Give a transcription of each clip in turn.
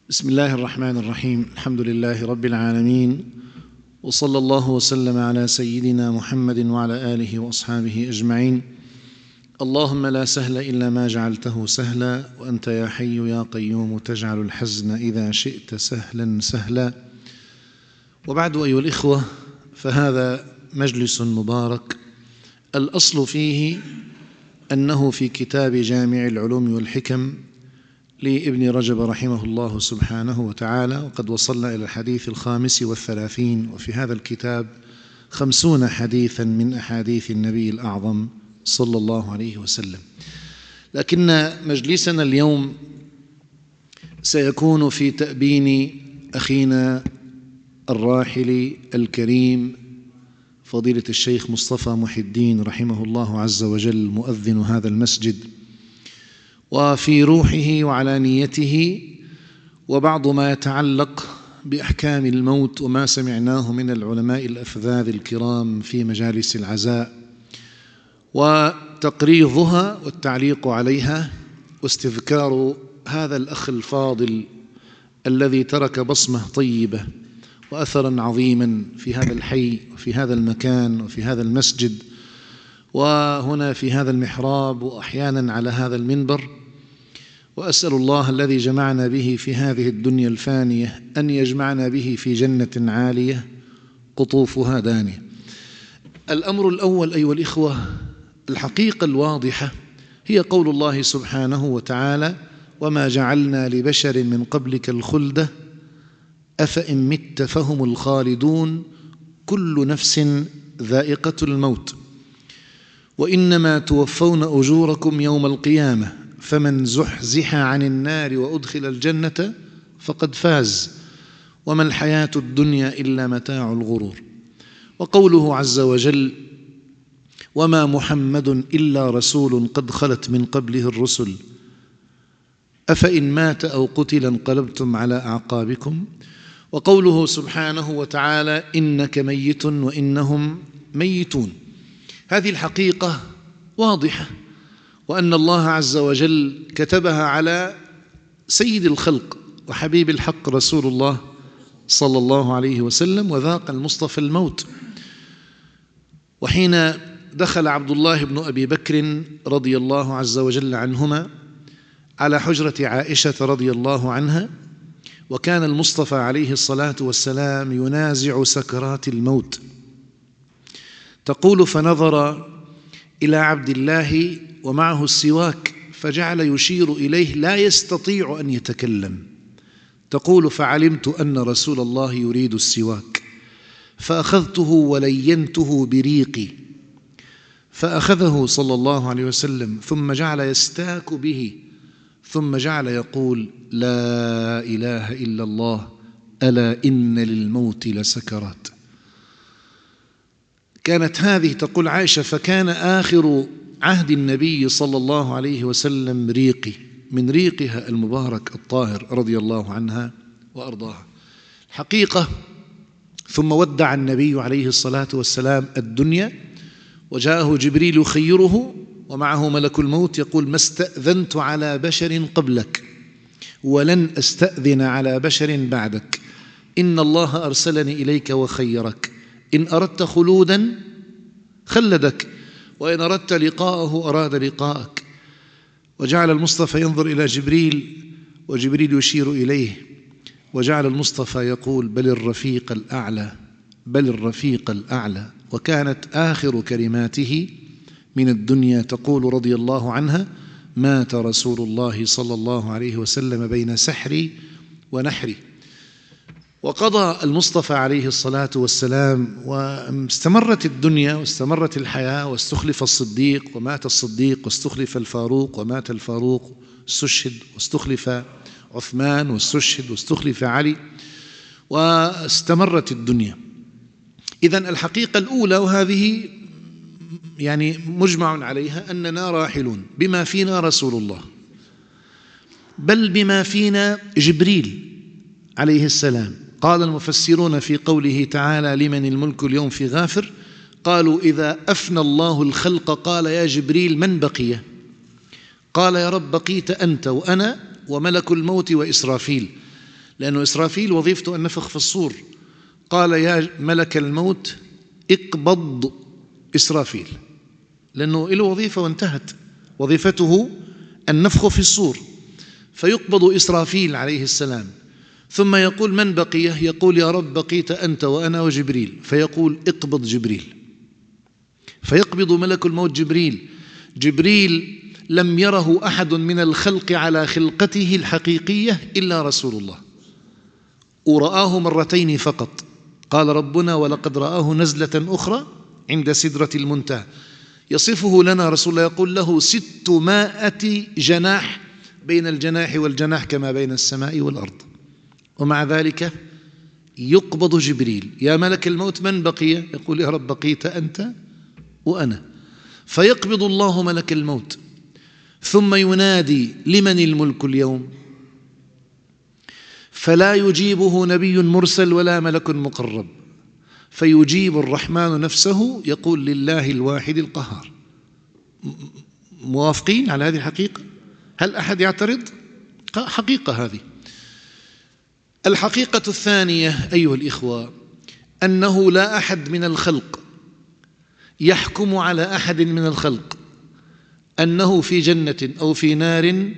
بسم الله الرحمن الرحيم. الحمد لله رب العالمين، وصلى الله وسلم على سيدنا محمد وعلى آله وأصحابه أجمعين. اللهم لا سهل إلا ما جعلته سهلا، وأنت يا حي يا قيوم تجعل الحزن إذا شئت سهلا سهلا. وبعد أيها الإخوة، فهذا مجلس مبارك الأصل فيه أنه في كتاب جامع العلوم والحكم لابن رجب رحمه الله سبحانه وتعالى، وقد وصلنا إلى الحديث 35، وفي هذا الكتاب 50 حديثا من أحاديث النبي الأعظم صلى الله عليه وسلم. لكن مجلسنا اليوم سيكون في تأبين أخينا الراحل الكريم فضيلة الشيخ مصطفى محي الدين رحمه الله عز وجل، مؤذن هذا المسجد، وفي روحه وعلى نيته، وبعض ما يتعلق بأحكام الموت وما سمعناه من العلماء الأفذاذ الكرام في مجالس العزاء، وتقريضها والتعليق عليها، واستذكار هذا الأخ الفاضل الذي ترك بصمة طيبة وأثرا عظيما في هذا الحي وفي هذا المكان وفي هذا المسجد، وهنا في هذا المحراب، وأحيانا على هذا المنبر. وأسأل الله الذي جمعنا به في هذه الدنيا الفانية أن يجمعنا به في جنة عالية قطوفها دانية. الأمر الأول أيها الإخوة، الحقيقة الواضحة هي قول الله سبحانه وتعالى: وما جعلنا لبشر من قبلك الخلد أفإن مت فهم الخالدون كل نفس ذائقة الموت وإنما توفون أجوركم يوم القيامة فمن زحزح عن النار وأدخل الجنة فقد فاز وما الحياة الدنيا إلا متاع الغرور. وقوله عز وجل: وما محمد إلا رسول قد خلت من قبله الرسل أفإن مات أو قتل انقلبتم على أعقابكم. وقوله سبحانه وتعالى: إنك ميت وإنهم ميتون. هذه الحقيقة واضحة، وأن الله عز وجل كتبها على سيد الخلق وحبيب الحق رسول الله صلى الله عليه وسلم، وذاق المصطفى الموت. وحين دخل عبد الله بن أبي بكر رضي الله عز وجل عنهما على حجرة عائشة رضي الله عنها، وكان المصطفى عليه الصلاة والسلام ينازع سكرات الموت، تقول: فنظر إلى عبد الله ومعه السواك فجعل يشير إليه لا يستطيع أن يتكلم. تقول: فعلمت أن رسول الله يريد السواك فأخذته ولينته بريقي، فأخذه صلى الله عليه وسلم ثم جعل يستاك به، ثم جعل يقول: لا إله إلا الله ألا إن للموت لسكرات. كانت هذه، تقول عائشة، فكان آخر عهد النبي صلى الله عليه وسلم ريقي، من ريقها المبارك الطاهر رضي الله عنها وأرضاها. حقيقة ثم ودع النبي عليه الصلاة والسلام الدنيا، وجاءه جبريل يخيره ومعه ملك الموت يقول: ما استأذنت على بشر قبلك ولن أستأذن على بشر بعدك، إن الله أرسلني إليك وخيرك، إن أردت خلودا خلدك، وإن أردت لقاءه أراد لقاءك. وجعل المصطفى ينظر إلى جبريل وجبريل يشير إليه، وجعل المصطفى يقول: بل الرفيق الأعلى، بل الرفيق الأعلى. وكانت آخر كلماته من الدنيا تقول رضي الله عنها: مات رسول الله صلى الله عليه وسلم بين سحري ونحري. وقضى المصطفى عليه الصلاة والسلام، واستمرت الدنيا واستمرت الحياة، واستخلف الصديق ومات الصديق، واستخلف الفاروق ومات الفاروق، استشهد، واستخلف عثمان واستشهد، واستخلف علي، واستمرت الدنيا. إذن الحقيقة الأولى، وهذه يعني مجمع عليها، أننا راحلون بما فينا رسول الله، بل بما فينا جبريل عليه السلام. قال المفسرون في قوله تعالى: لمن الملك اليوم في غافر، قالوا: إذا أفنى الله الخلق قال: يا جبريل من بقي؟ قال: يا رب بقيت أنت وأنا وملك الموت وإسرافيل. لأن إسرافيل وظيفته النفخ في الصور. قال يا ملك الموت اقبض إسرافيل، لأنه له وظيفة وانتهت، وظيفته النفخ في الصور، فيقبض إسرافيل عليه السلام. ثم يقول من بقيه؟ يقول يا رب بقيت أنت وأنا وجبريل، فيقول اقبض جبريل، فيقبض ملك الموت جبريل. جبريل لم يره أحد من الخلق على خلقته الحقيقية إلا رسول الله، ورآه مرتين فقط. قال ربنا ولقد رآه نزلة أخرى عند سدرة المنتهى. يصفه لنا رسول الله يقول له 600 جناح، بين الجناح والجناح كما بين السماء والأرض. ومع ذلك يقبض جبريل. يا ملك الموت من بقي؟ يقول يا رب بقيت أنت وأنا. فيقبض الله ملك الموت، ثم ينادي لمن الملك اليوم؟ فلا يجيبه نبي مرسل ولا ملك مقرب، فيجيب الرحمن نفسه يقول لله الواحد القهار. موافقين على هذه الحقيقة؟ هل أحد يعترض؟ حقيقة هذه. الحقيقة الثانية أيها الإخوة أنه لا أحد من الخلق يحكم على أحد من الخلق أنه في جنة أو في نار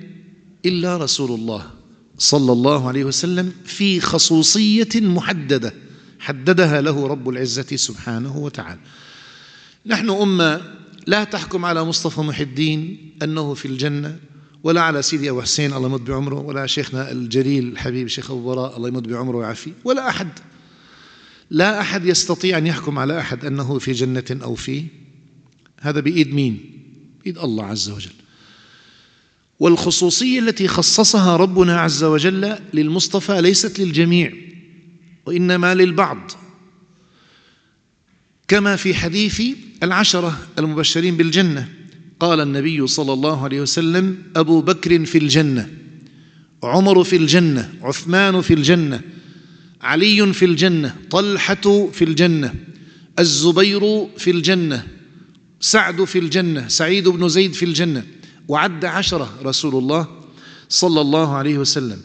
إلا رسول الله صلى الله عليه وسلم، في خصوصية محددة حددها له رب العزة سبحانه وتعالى. نحن أمة لا تحكم على مصطفى محي الدين أنه في الجنة، ولا على سيدي أبو حسين الله يمد بعمره، ولا شيخنا الجليل الحبيب الشيخ أبو براء الله يمد بعمره ويعافيه، ولا أحد. لا أحد يستطيع أن يحكم على أحد أنه في جنة أو في، هذا بإيد مين؟ بإيد الله عز وجل. والخصوصية التي خصصها ربنا عز وجل للمصطفى ليست للجميع، وإنما للبعض، كما في حديث 10 المبشرين بالجنة. قال النبي صلى الله عليه وسلم أبو بكر في الجنة، عمر في الجنة، عثمان في الجنة، علي في الجنة، طلحة في الجنة، الزبير في الجنة، سعد في الجنة، سعيد بن زيد في الجنة، وعد 10 رسول الله صلى الله عليه وسلم.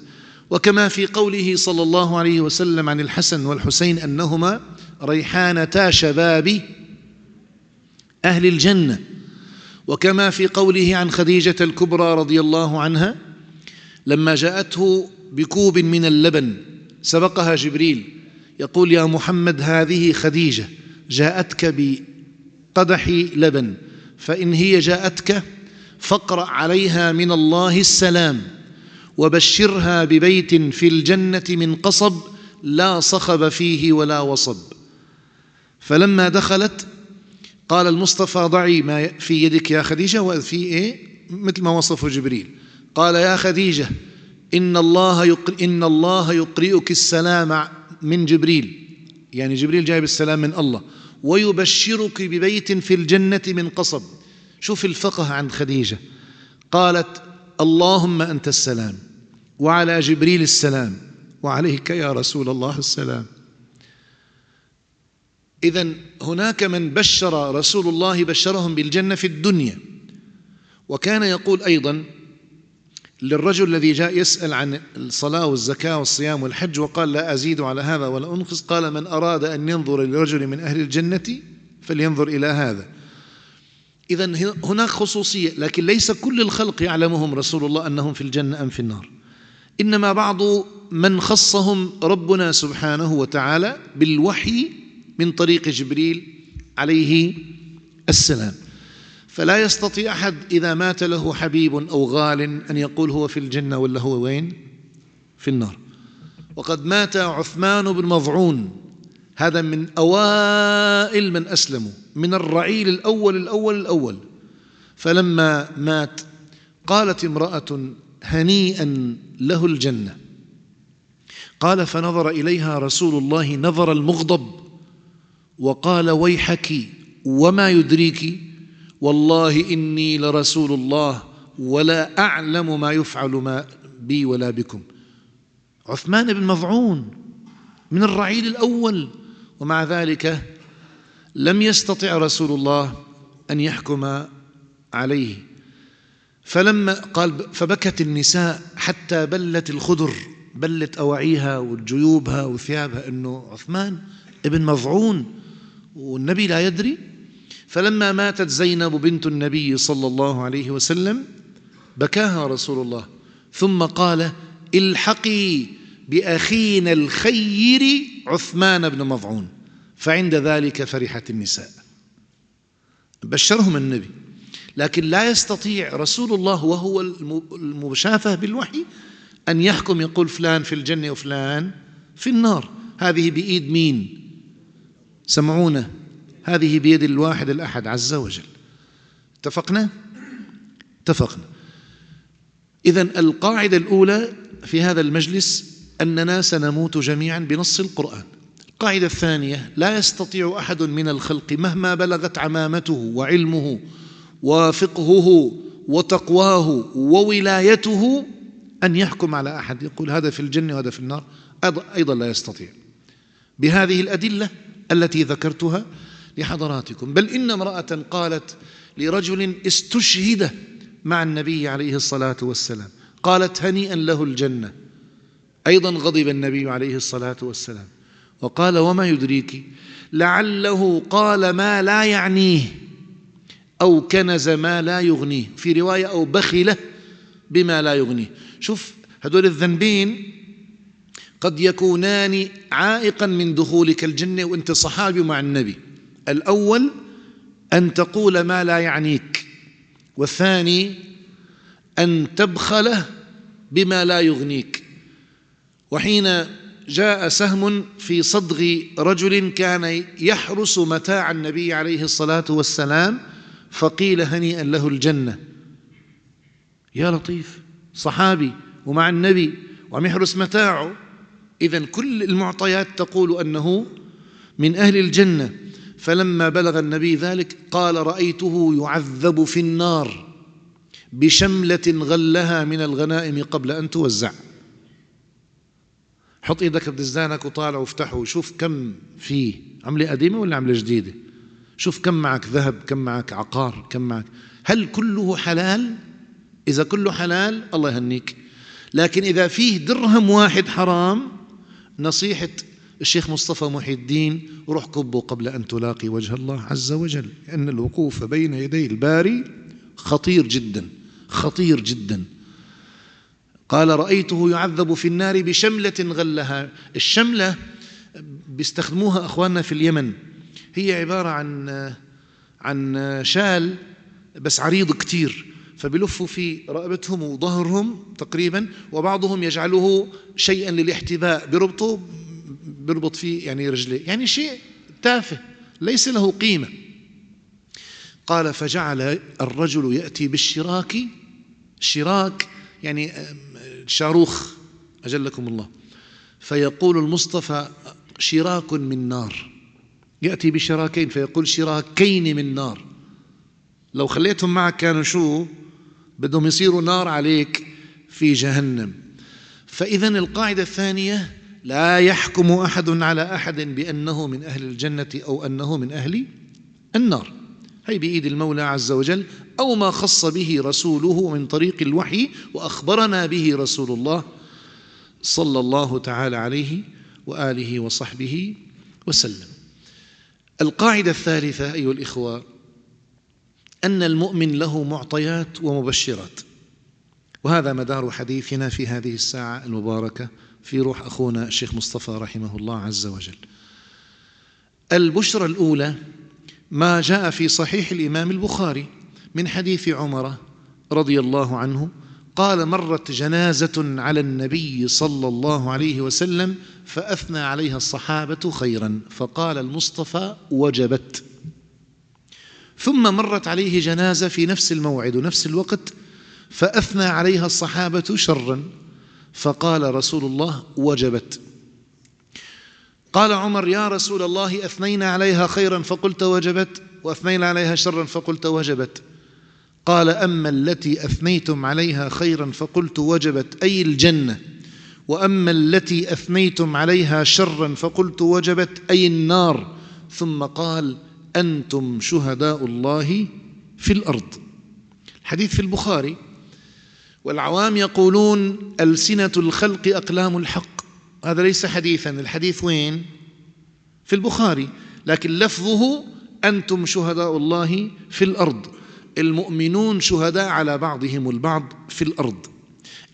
وكما في قوله صلى الله عليه وسلم عن الحسن والحسين أنهما ريحانتا شباب أهل الجنة. وكما في قوله عن خديجة الكبرى رضي الله عنها لما جاءته بكوب من اللبن سبقها جبريل يقول يا محمد هذه خديجة جاءتك بقدح لبن، فإن هي جاءتك فاقرأ عليها من الله السلام وبشرها ببيت في الجنة من قصب لا صخب فيه ولا وصب. فلما دخلت قال المصطفى ضعي ما في يدك يا خديجة، وفي إيه مثل ما وصفه جبريل. قال يا خديجة إن الله يقرئك السلام من جبريل، يعني جبريل جايب السلام من الله، ويبشرك ببيت في الجنة من قصب. شوف الفقه عند خديجة، قالت اللهم أنت السلام وعلى جبريل السلام وعليك يا رسول الله السلام. إذن هناك من بشر رسول الله بشرهم بالجنة في الدنيا. وكان يقول أيضا للرجل الذي جاء يسأل عن الصلاة والزكاة والصيام والحج وقال لا أزيد على هذا ولا أنقص، قال من أراد أن ينظر لرجل من أهل الجنة فلينظر إلى هذا. إذن هناك خصوصية، لكن ليس كل الخلق يعلمهم رسول الله أنهم في الجنة أم في النار، إنما بعض من خصهم ربنا سبحانه وتعالى بالوحي من طريق جبريل عليه السلام. فلا يستطيع أحد إذا مات له حبيب أو غال أن يقول هو في الجنة ولا هو وين؟ في النار. وقد مات عثمان بن مظعون، هذا من أوائل من أسلموا، من الرعيل الأول. فلما مات قالت امرأة هنيئا له الجنة، قال فنظر إليها رسول الله نظر المغضب وقال ويحك وما يدريك والله إني لرسول الله ولا أعلم ما يفعل ما بي ولا بكم. عثمان بن مظعون من الرعيل الأول، ومع ذلك لم يستطع رسول الله أن يحكم عليه. فلما قال فبكت النساء حتى بلت الخدر بلت أواعيها وجيوبها وثيابها أنه عثمان ابن مظعون والنبي لا يدري. فلما ماتت زينب بنت النبي صلى الله عليه وسلم بكاها رسول الله، ثم قال: الحقي بأخينا الخير عثمان بن مظعون. فعند ذلك فرحت النساء، بشرهم النبي. لكن لا يستطيع رسول الله وهو المشافه بالوحي أن يحكم يقول فلان في الجنة وفلان في النار. هذه بإيد مين؟ سمعونا، هذه بيد الواحد الأحد عز وجل. اتفقنا؟ اتفقنا. إذن القاعدة الأولى في هذا المجلس أننا سنموت جميعا بنص القرآن. القاعدة الثانية: لا يستطيع أحد من الخلق مهما بلغت عمامته وعلمه وفقهه وتقواه وولايته أن يحكم على أحد يقول هذا في الجنة وهذا في النار، أيضا لا يستطيع، بهذه الأدلة التي ذكرتها لحضراتكم. بل إن امرأة قالت لرجل استشهد مع النبي عليه الصلاة والسلام، قالت: هنيئا له الجنة. أيضا غضب النبي عليه الصلاة والسلام وقال: وما يدريك لعله قال ما لا يعنيه أو كنز ما لا يغنيه، في رواية أو بخل بما لا يغنيه. شوف، هذول الذنبين قد يكونان عائقا من دخولك الجنة وأنت صحابي مع النبي. الأول أن تقول ما لا يعنيك، والثاني أن تبخل بما لا يغنيك. وحين جاء سهم في صدغ رجل كان يحرس متاع النبي عليه الصلاة والسلام فقيل: هنيئا له الجنة. يا لطيف، صحابي ومع النبي وعم يحرس متاعه، إذن كل المعطيات تقول أنه من أهل الجنة. فلما بلغ النبي ذلك قال: رأيته يعذب في النار بشملة غلها من الغنائم قبل أن توزع. حط إيدك بدزدانك وطالع وافتحه وشوف كم فيه، عملة قديمة ولا عملة جديدة. شوف كم معك ذهب، كم معك عقار، كم معك، هل كله حلال؟ إذا كله حلال الله يهنيك. لكن إذا فيه درهم واحد حرام، نصيحة الشيخ مصطفى محي الدين: روح كبه قبل أن تلاقي وجه الله عز وجل، لأن الوقوف بين يدي الباري خطير جدا، خطير جدا. قال: رأيته يعذب في النار بشملة غلها. الشملة بيستخدموها أخواننا في اليمن، هي عبارة عن شال بس عريض كتير، فبيلفوا في رقبتهم وظهرهم تقريبا، وبعضهم يجعله شيئا للاحتباء، بيربط فيه يعني رجليه، يعني شيء تافه ليس له قيمة. قال: فجعل الرجل يأتي بالشراك، الشراك يعني شاروخ أجلكم الله، فيقول المصطفى: شراك من نار. يأتي بشراكين فيقول: شراكين من نار. لو خليتهم معك كانوا شو بدهم يصيروا نار عليك في جهنم. فإذن القاعدة الثانية: لا يحكم أحد على أحد بأنه من أهل الجنة أو أنه من أهل النار، هي بإيد المولى عز وجل، أو ما خص به رسوله من طريق الوحي وأخبرنا به رسول الله صلى الله تعالى عليه وآله وصحبه وسلم. القاعدة الثالثة أيها الإخوة: أن المؤمن له معطيات ومبشرات، وهذا مدار حديثنا في هذه الساعة المباركة في روح أخونا الشيخ مصطفى رحمه الله عز وجل. البشرى الأولى ما جاء في صحيح الإمام البخاري من حديث عمر رضي الله عنه قال: مرت جنازة على النبي صلى الله عليه وسلم فأثنى عليها الصحابة خيرا، فقال المصطفى: وجبت. ثم مرت عليه جنازة في نفس الموعد ونفس الوقت فأثنى عليها الصحابة شرا، فقال رسول الله: وجبت. قال عمر: يا رسول الله، أثنينا عليها خيرا فقلت وجبت، وأثنينا عليها شرا فقلت وجبت. قال: أما التي أثنيتم عليها خيرا فقلت وجبت أي الجنة، وأما التي أثنيتم عليها شرا فقلت وجبت أي النار. ثم قال: أنتم شهداء الله في الأرض. الحديث في البخاري، والعوام يقولون ألسنة الخلق أقلام الحق. هذا ليس حديثا، الحديث وين؟ في البخاري، لكن لفظه أنتم شهداء الله في الأرض، المؤمنون شهداء على بعضهم البعض في الأرض.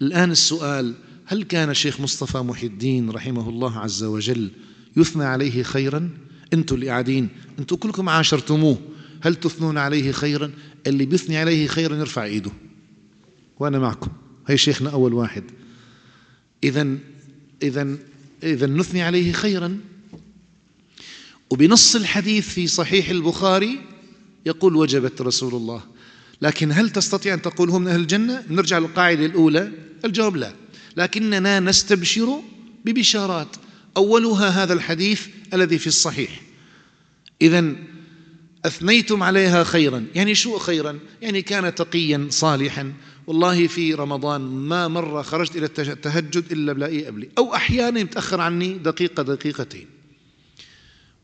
الآن السؤال: هل كان الشيخ مصطفى محي الدين رحمه الله عز وجل يثنى عليه خيرا؟ أنتم اللي قاعدين، أنتم كلكم عاشرتموه، هل تثنون عليه خيرا؟ اللي بيثني عليه خيرا يرفع إيده، وأنا معكم. هي شيخنا أول واحد. إذا نثني عليه خيرا. وبنص الحديث في صحيح البخاري يقول وجبت رسول الله. لكن هل تستطيع أن تقول هم من أهل الجنة؟ نرجع للقاعدة الأولى، الجواب لا، لكننا نستبشر ببشارات أولها هذا الحديث الذي في الصحيح. إذن أثنيتم عليها خيرا، يعني شو خيرا؟ يعني كان تقيا صالحا، والله في رمضان ما مرة خرجت إلى التهجد إلا بلاقيه قبلي، أو أحيانا يتأخر عني دقيقة دقيقتين،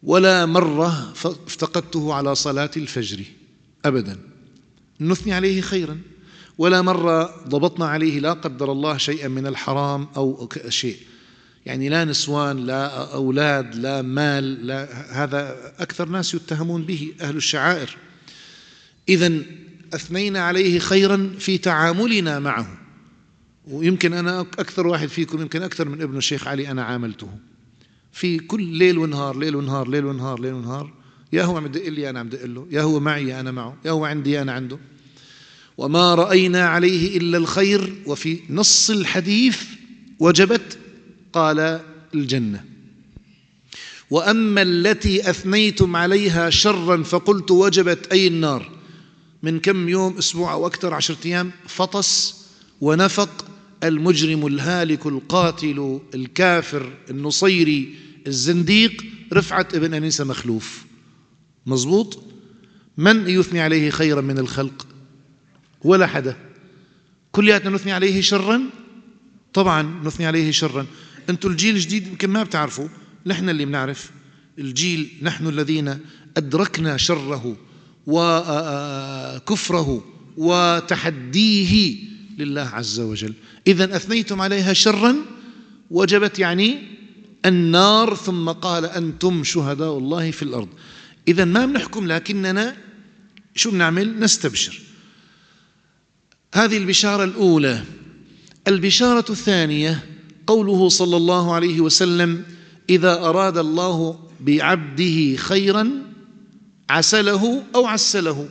ولا مرة افتقدته على صلاة الفجر أبدا، نثني عليه خيرا. ولا مرة ضبطنا عليه لا قدر الله شيئا من الحرام أو شيء، يعني لا نسوان، لا أولاد، لا مال، لا، هذا أكثر ناس يتهمون به أهل الشعائر. إذن أثنينا عليه خيرا في تعاملنا معه. ويمكن أنا أكثر واحد فيكم، يمكن أكثر من ابن الشيخ علي أنا عاملته في كل ليل ونهار، ليل ونهار، ليل ونهار، ليل ونهار، يا هو عم يدق لي أنا عم دق له، يا هو معي أنا معه، يا هو عندي أنا عنده، وما رأينا عليه إلا الخير. وفي نص الحديث وجبت قال الجنة. وأما التي أثنيتم عليها شرا فقلت وجبت أي النار. من كم يوم، أسبوع أو أكثر، 10 أيام، فطس ونفق المجرم الهالك القاتل الكافر النصيري الزنديق رفعت ابن أنيسة مخلوف. مزبوط؟ من يثني عليه خيرا من الخلق؟ ولا حدا. كلياتنا نثني عليه شرا؟ طبعا نثني عليه شرا. أنتم الجيل الجديد يمكن ما بتعرفوا، نحن اللي بنعرف. الجيل، نحن الذين أدركنا شره وكفره وتحديه لله عز وجل. إذن أثنيتم عليها شرا وجبت يعني النار، ثم قال أنتم شهداء الله في الأرض. إذن ما بنحكم، لكننا شو بنعمل؟ نستبشر. هذه البشارة الأولى. البشارة الثانية قوله صلى الله عليه وسلم: إذا أراد الله بعبده خيرا عسله أو عسله.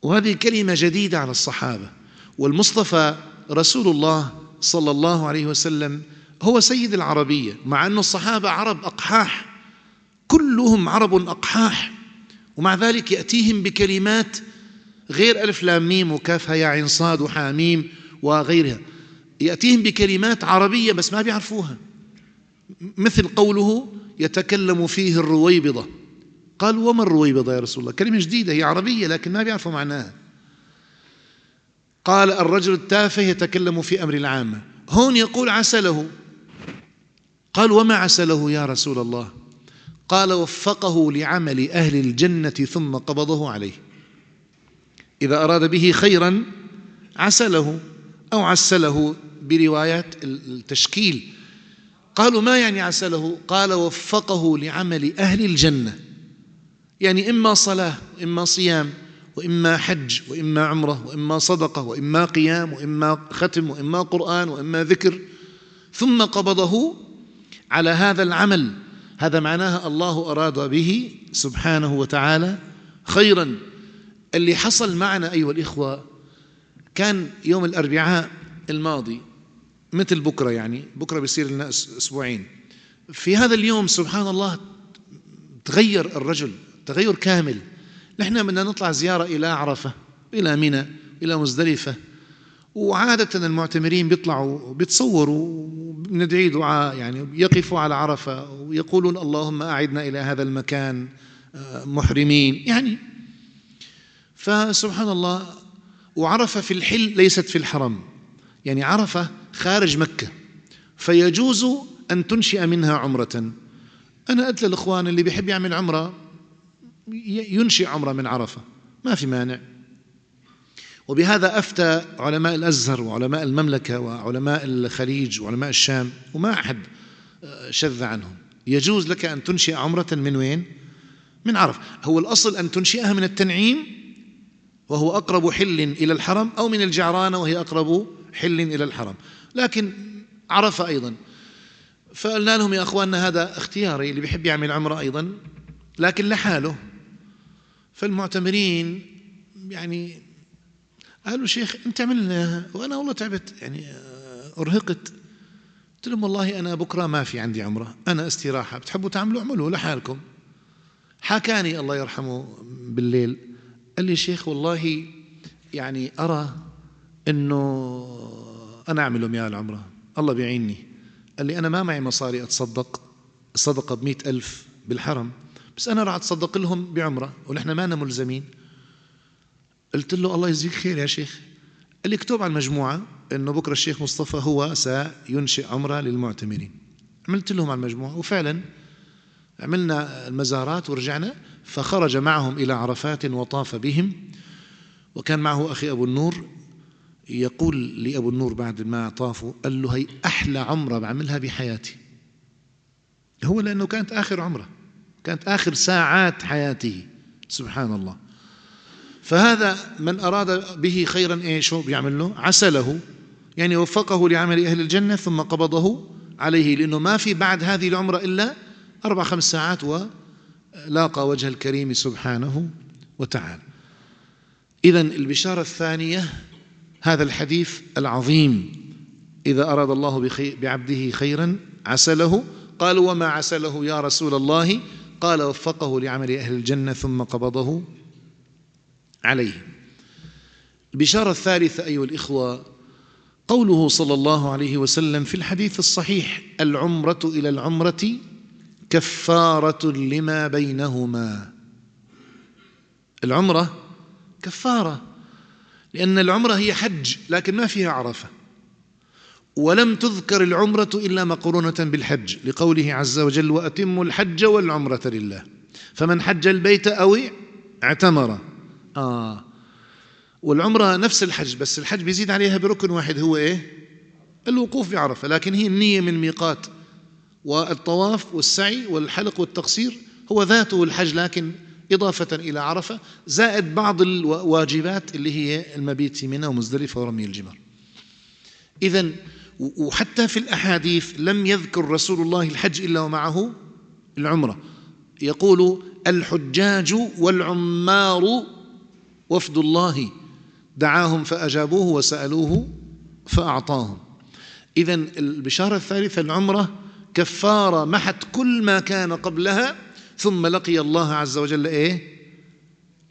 وهذه كلمة جديدة على الصحابة. والمصطفى رسول الله صلى الله عليه وسلم هو سيد العربية، مع أن الصحابة عرب أقحاح، كلهم عرب أقحاح، ومع ذلك يأتيهم بكلمات غير ألف لام ميم وكاف يا عين صاد وحاميم وغيرها، يأتيهم بكلمات عربية بس ما بيعرفوها. مثل قوله يتكلم فيه الرويبضة. قال وما الرويبضة يا رسول الله؟ كلمة جديدة، هي عربية لكن ما بيعرفوا معناها. قال الرجل التافه يتكلم في أمر العامة. هون يقول عسله. قال وما عسله يا رسول الله؟ قال وفقه لعمل أهل الجنة ثم قبضه عليه. إذا أراد به خيرا عسله أو عسله بروايات التشكيل. قالوا ما يعني عسله؟ قال وفقه لعمل أهل الجنة، يعني إما صلاة وإما صيام وإما حج وإما عمرة وإما صدقة وإما قيام وإما ختم وإما قرآن وإما ذكر، ثم قبضه على هذا العمل. هذا معناها الله أراد به سبحانه وتعالى خيرا. اللي حصل معنا أيها الإخوة، كان يوم الأربعاء الماضي مثل بكرة، يعني بكرة بيصير لنا أسبوعين. في هذا اليوم سبحان الله تغير الرجل تغير كامل. نحن بدنا نطلع زيارة إلى عرفة، إلى منى، إلى مزدلفة، وعادة المعتمرين بيطلعوا بيتصوروا، بندعي دعاء، يعني يقفوا على عرفة ويقولون اللهم أعدنا إلى هذا المكان محرمين يعني. فسبحان الله، وعرفة في الحل ليست في الحرم، يعني عرفة خارج مكة، فيجوز أن تنشئ منها عمرة. أنا قلت للإخوان اللي بيحب يعمل عمرة ينشئ عمرة من عرفة، ما في مانع. وبهذا أفتى علماء الأزهر وعلماء المملكة وعلماء الخليج وعلماء الشام، وما أحد شذ عنهم. يجوز لك أن تنشئ عمرة من وين؟ من عرفة. هو الأصل أن تنشئها من التنعيم وهو أقرب حل إلى الحرم، أو من الجعرانة وهي أقرب حل إلى الحرم، لكن عرفة أيضا. فقلنا لهم يا أخواننا هذا اختياري، اللي بيحب يعمل عمرة أيضا لكن لحاله. فالمعتمرين يعني قالوا شيخ أنت عملنا، وأنا والله تعبت يعني أرهقت. قلت لهم والله أنا بكرة ما في عندي عمرة، أنا استراحة، بتحبوا تعملوا اعملوا لحالكم. حكاني الله يرحمه بالليل، قال لي شيخ والله يعني أرى أنه أنا أعمل لهم يا العمرة، الله بيعيني. قال لي أنا ما معي مصاري أتصدق، الصدقة ب100,000 بالحرم، بس أنا راح أتصدق لهم بعمرة ونحن ما ملزمين. قلت له الله يجزيك خير يا شيخ. قال لي اكتب على المجموعة أنه بكرة الشيخ مصطفى هو سينشئ عمرة للمعتمرين. عملت لهم على المجموعة، وفعلا عملنا المزارات ورجعنا، فخرج معهم إلى عرفات وطاف بهم، وكان معه أخي أبو النور. يقول لي أبو النور بعد ما طافوا، قال له هي أحلى عمرة بعملها بحياتي. هو لأنه كانت آخر عمرة، كانت آخر ساعات حياته، سبحان الله. فهذا من أراد به خيرا شو بيعمل له؟ عسله، يعني وفقه لعمل أهل الجنة ثم قبضه عليه، لأنه ما في بعد هذه العمرة إلا 4-5 ساعات ولاقى وجه الكريم سبحانه وتعالى. إذن البشارة الثانية هذا الحديث العظيم: إذا أراد الله بعبده خيرا عسله. قالوا وما عسله يا رسول الله؟ قال وفقه لعمل أهل الجنة ثم قبضه عليه. البشارة الثالثة أيها الإخوة قوله صلى الله عليه وسلم في الحديث الصحيح: العمرة إلى العمرة كفارة لما بينهما. العمرة كفارة، لأن العمرة هي حج لكن ما فيها عرفة، ولم تذكر العمرة إلا مقرونة بالحج، لقوله عز وجل: وأتموا الحج والعمرة لله، فمن حج البيت أو اعتمر. والعمرة نفس الحج، بس الحج بيزيد عليها بركن واحد، هو الوقوف بعرفة، لكن هي النية من الميقات والطواف والسعي والحلق والتقصير هو ذاته الحج، لكن إضافة إلى عرفة، زائد بعض الواجبات اللي هي المبيت في منى ومزدلفة ورمي الجمار. إذن وحتى في الأحاديث لم يذكر رسول الله الحج إلا ومعه العمرة. يقول: الحجاج والعمار وفد الله دعاهم فأجابوه وسألوه فأعطاهم. إذن البشارة الثالثة العمرة كفارة، محت كل ما كان قبلها، ثم لقي الله عز وجل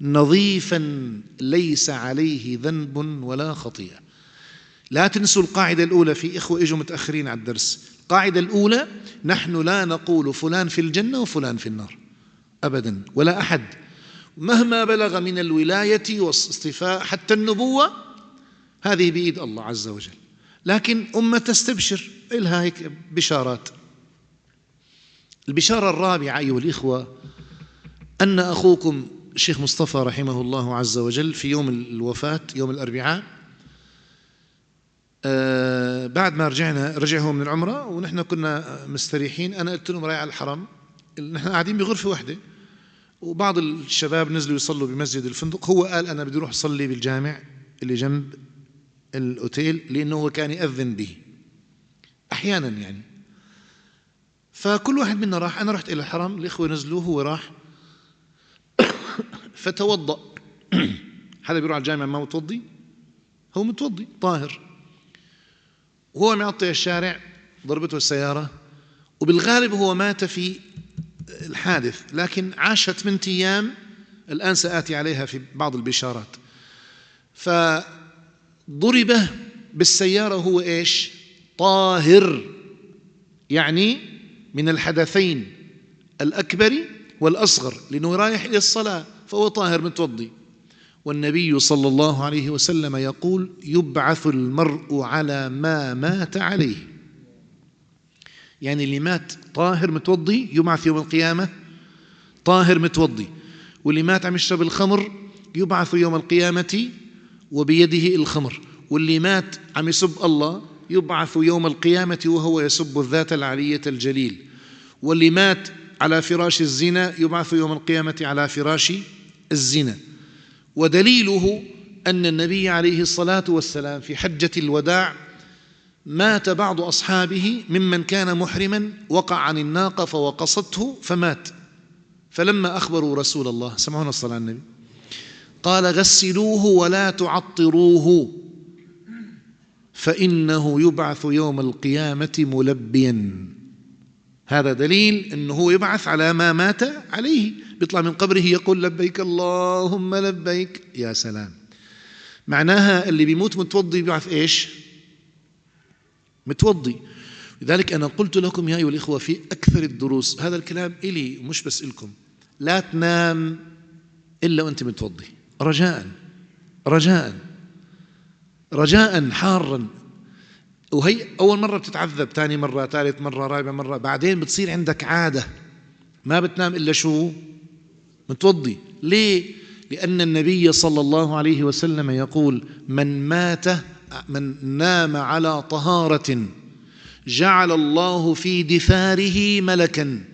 نظيفا ليس عليه ذنب ولا خطيئة. لا تنسوا القاعدة الأولى، في إخوة إجوا متأخرين على الدرس. القاعدة الأولى: نحن لا نقول فلان في الجنة وفلان في النار أبدا، ولا أحد مهما بلغ من الولاية والاصطفاء حتى النبوة، هذه بإيد الله عز وجل، لكن أمة تستبشر إلها هيك بشارات. البشارة الرابعة أيها الإخوة أن أخوكم الشيخ مصطفى رحمه الله عز وجل في يوم الوفاة يوم الأربعاء، بعد ما رجعه من العمرة ونحن كنا مستريحين، أنا قلت لهم رايح على الحرم، نحن قاعدين بغرفة واحدة، وبعض الشباب نزلوا يصلوا بمسجد الفندق، هو قال أنا بدي أروح أصلي بالجامع اللي جنب الأوتيل، لأنه هو كان يأذن به أحيانا يعني. فكل واحد منا راح، أنا رحت إلى الحرم، الإخوة نزلوا، هو راح فتوضأ. حدا بيروح على الجامع ما متوضي؟ هو متوضي طاهر، وهو معطي الشارع ضربته السيارة، وبالغالب هو مات في الحادث، لكن عاش 8 أيام، الآن سآتي عليها في بعض البشارات. فضرب بالسيارة هو طاهر، يعني من الحدثين الأكبر والأصغر، لأنه رايح إلى الصلاة فهو طاهر متوضي. والنبي صلى الله عليه وسلم يقول: يبعث المرء على ما مات عليه، يعني اللي مات طاهر متوضي يبعث يوم القيامة طاهر متوضي، واللي مات عم يشرب الخمر يبعث يوم القيامة وبيده الخمر، واللي مات عم يسب الله يبعث يوم القيامة وهو يسب الذات العلية الجليل، واللي مات على فراش الزنا يبعث يوم القيامة على فراش الزنا. ودليله أن النبي عليه الصلاة والسلام في حجة الوداع مات بعض أصحابه ممن كان محرما، وقع عن الناقة فوقصته فمات، فلما أخبروا رسول الله، سمعونا الصلاة على النبي، قال غسلوه ولا تعطروه فإنه يبعث يوم القيامة ملبيا. هذا دليل أنه يبعث على ما مات عليه، بيطلع من قبره يقول لبيك اللهم لبيك. يا سلام، معناها اللي بيموت متوضي بيبعث إيش؟ متوضي. لذلك أنا قلت لكم يا أيها الإخوة في أكثر الدروس، هذا الكلام إلي مش بس إلكم، لا تنام إلا وأنت متوضي، رجاء رجاء رجاء حارا. وهي أول مرة بتتعذب، ثاني مرة، ثالث مرة، رابع مرة، بعدين بتصير عندك عادة ما بتنام إلا شو؟ متوضي. ليه؟ لأن النبي صلى الله عليه وسلم يقول من نام على طهارة جعل الله في دثاره ملكا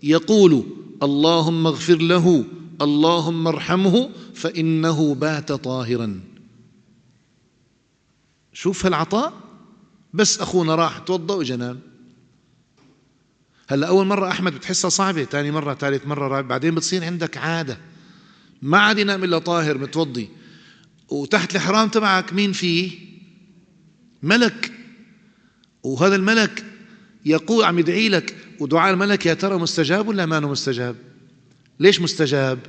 يقول اللهم اغفر له اللهم ارحمه فإنه بات طاهرا. شوف هالعطاء، بس أخونا راح توضأ وجنام. هلأ أول مرة أحمد بتحسها صعبة، ثاني مرة، ثالث مرة، رابع، بعدين بتصير عندك عادة ما عاد ينام إلا طاهر متوضي. وتحت الإحرام تبعك مين فيه؟ ملك، وهذا الملك يقول عم يدعي لك، ودعاء الملك يا ترى مستجاب ولا ما مستجاب؟ ليش مستجاب؟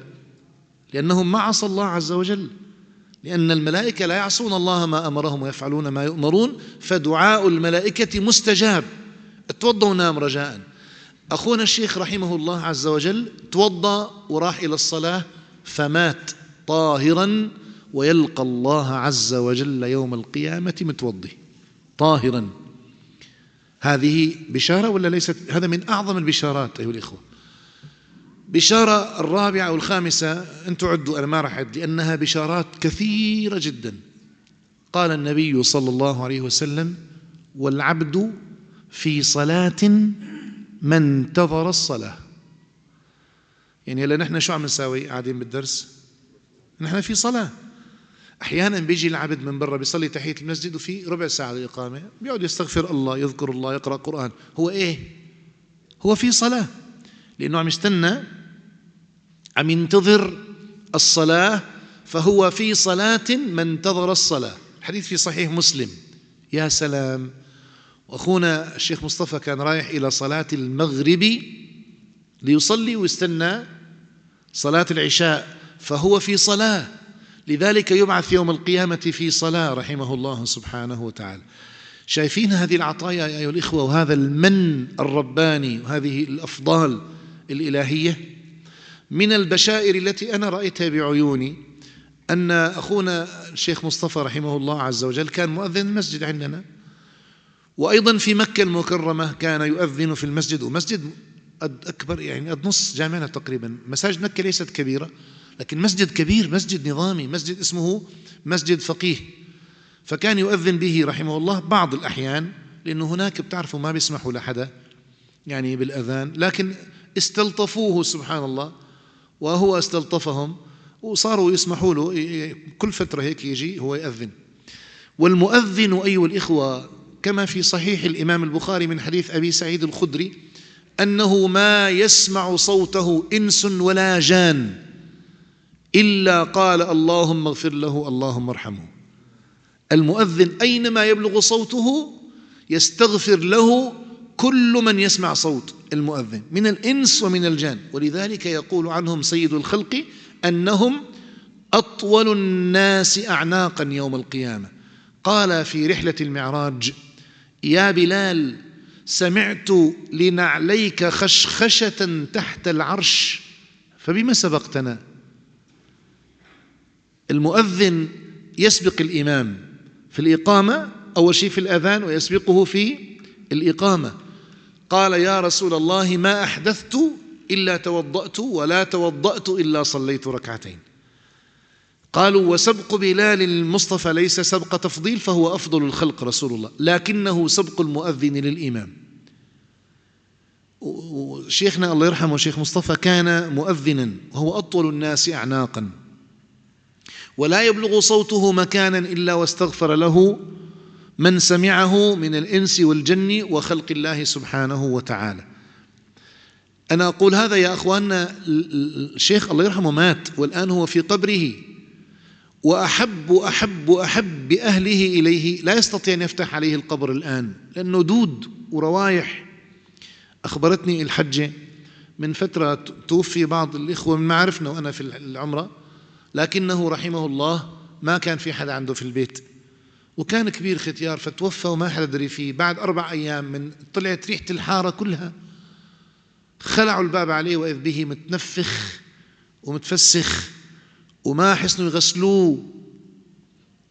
لأنهم ما عصوا الله عز وجل، لأن الملائكة لا يعصون الله ما أمرهم ويفعلون ما يؤمرون، فدعاء الملائكة مستجاب. توضأ ونام رجاء. أخونا الشيخ رحمه الله عز وجل توضأ وراح إلى الصلاة فمات طاهرا، ويلقى الله عز وجل يوم القيامة متوضي طاهرا. هذه بشارة ولا ليست؟ هذا من أعظم البشارات أيها الإخوة. بشارة الرابعة أو الخامسة، أنتم عدوا أنا ما راح أعد لأنها بشارات كثيرة جدا. قال النبي صلى الله عليه وسلم والعبد في صلاة ما انتظر الصلاة. يعني هلا نحن شو عم نساوي قاعدين بالدرس؟ نحن في صلاة. أحيانا بيجي العبد من برا بيصلي تحية المسجد وفي ربع ساعة للإقامة بيقعد يستغفر الله، يذكر الله، يقرأ قرآن. هو إيه؟ هو في صلاة، لأنه عم يستنى، عم ينتظر الصلاة، فهو في صلاة ما انتظر الصلاة. الحديث في صحيح مسلم. يا سلام. وأخونا الشيخ مصطفى كان رايح إلى صلاة المغرب ليصلي ويستنى صلاة العشاء، فهو في صلاة، لذلك يبعث يوم القيامة في صلاة رحمه الله سبحانه وتعالى. شايفين هذه العطايا يا أيها الإخوة، وهذا المن الرباني وهذه الأفضال الإلهية. من البشائر التي أنا رأيتها بعيوني أن أخونا الشيخ مصطفى رحمه الله عز وجل كان مؤذن المسجد عندنا، وأيضا في مكة المكرمة كان يؤذن في المسجد، ومسجد أكبر يعني قد نص جامعنا تقريبا. مساجد مكة ليست كبيرة لكن مسجد كبير، مسجد نظامي، مسجد اسمه مسجد فقيه. فكان يؤذن به رحمه الله بعض الأحيان، لأنه هناك بتعرفوا ما بيسمحوا لحدا يعني بالأذان، لكن استلطفوه سبحان الله وهو استلطفهم وصاروا يسمحوا له كل فترة هيك يجي هو يؤذن. والمؤذن أيها الإخوة كما في صحيح الإمام البخاري من حديث أبي سعيد الخدري أنه ما يسمع صوته إنس ولا جان إلا قال اللهم اغفر له اللهم ارحمه. المؤذن أينما يبلغ صوته يستغفر له كل من يسمع صوت المؤذن من الإنس ومن الجان. ولذلك يقول عنهم سيد الخلق أنهم أطول الناس أعناقا يوم القيامة. قال في رحلة المعراج يا بلال سمعت لنعليك خشخشة تحت العرش فبما سبقتنا. المؤذن يسبق الإمام في الإقامة، أول شيء في الأذان، ويسبقه في الإقامة. قال يا رسول الله ما أحدثت إلا توضأت ولا توضأت إلا صليت ركعتين. قالوا وسبق بلال المصطفى ليس سبق تفضيل فهو أفضل الخلق رسول الله، لكنه سبق المؤذن للإمام. شيخنا الله يرحمه شيخ مصطفى كان مؤذنا وهو أطول الناس أعناقا، ولا يبلغ صوته مكانا إلا واستغفر له من سمعه من الإنس والجن وخلق الله سبحانه وتعالى. أنا أقول هذا يا أخواننا، الشيخ الله يرحمه مات والآن هو في قبره، وأحب بأهله إليه لا يستطيع أن يفتح عليه القبر الآن لأنه دود وروايح. أخبرتني الحجة من فترة توفي بعض الإخوة من معرفنا وأنا في العمرة، لكنه رحمه الله ما كان في حدا عنده في البيت، وكان كبير ختيار فتوفى وما حدا دري فيه. بعد 4 أيام من طلعت ريحة الحارة كلها، خلعوا الباب عليه وإذ به متنفخ ومتفسخ، وما حسنوا يغسلوه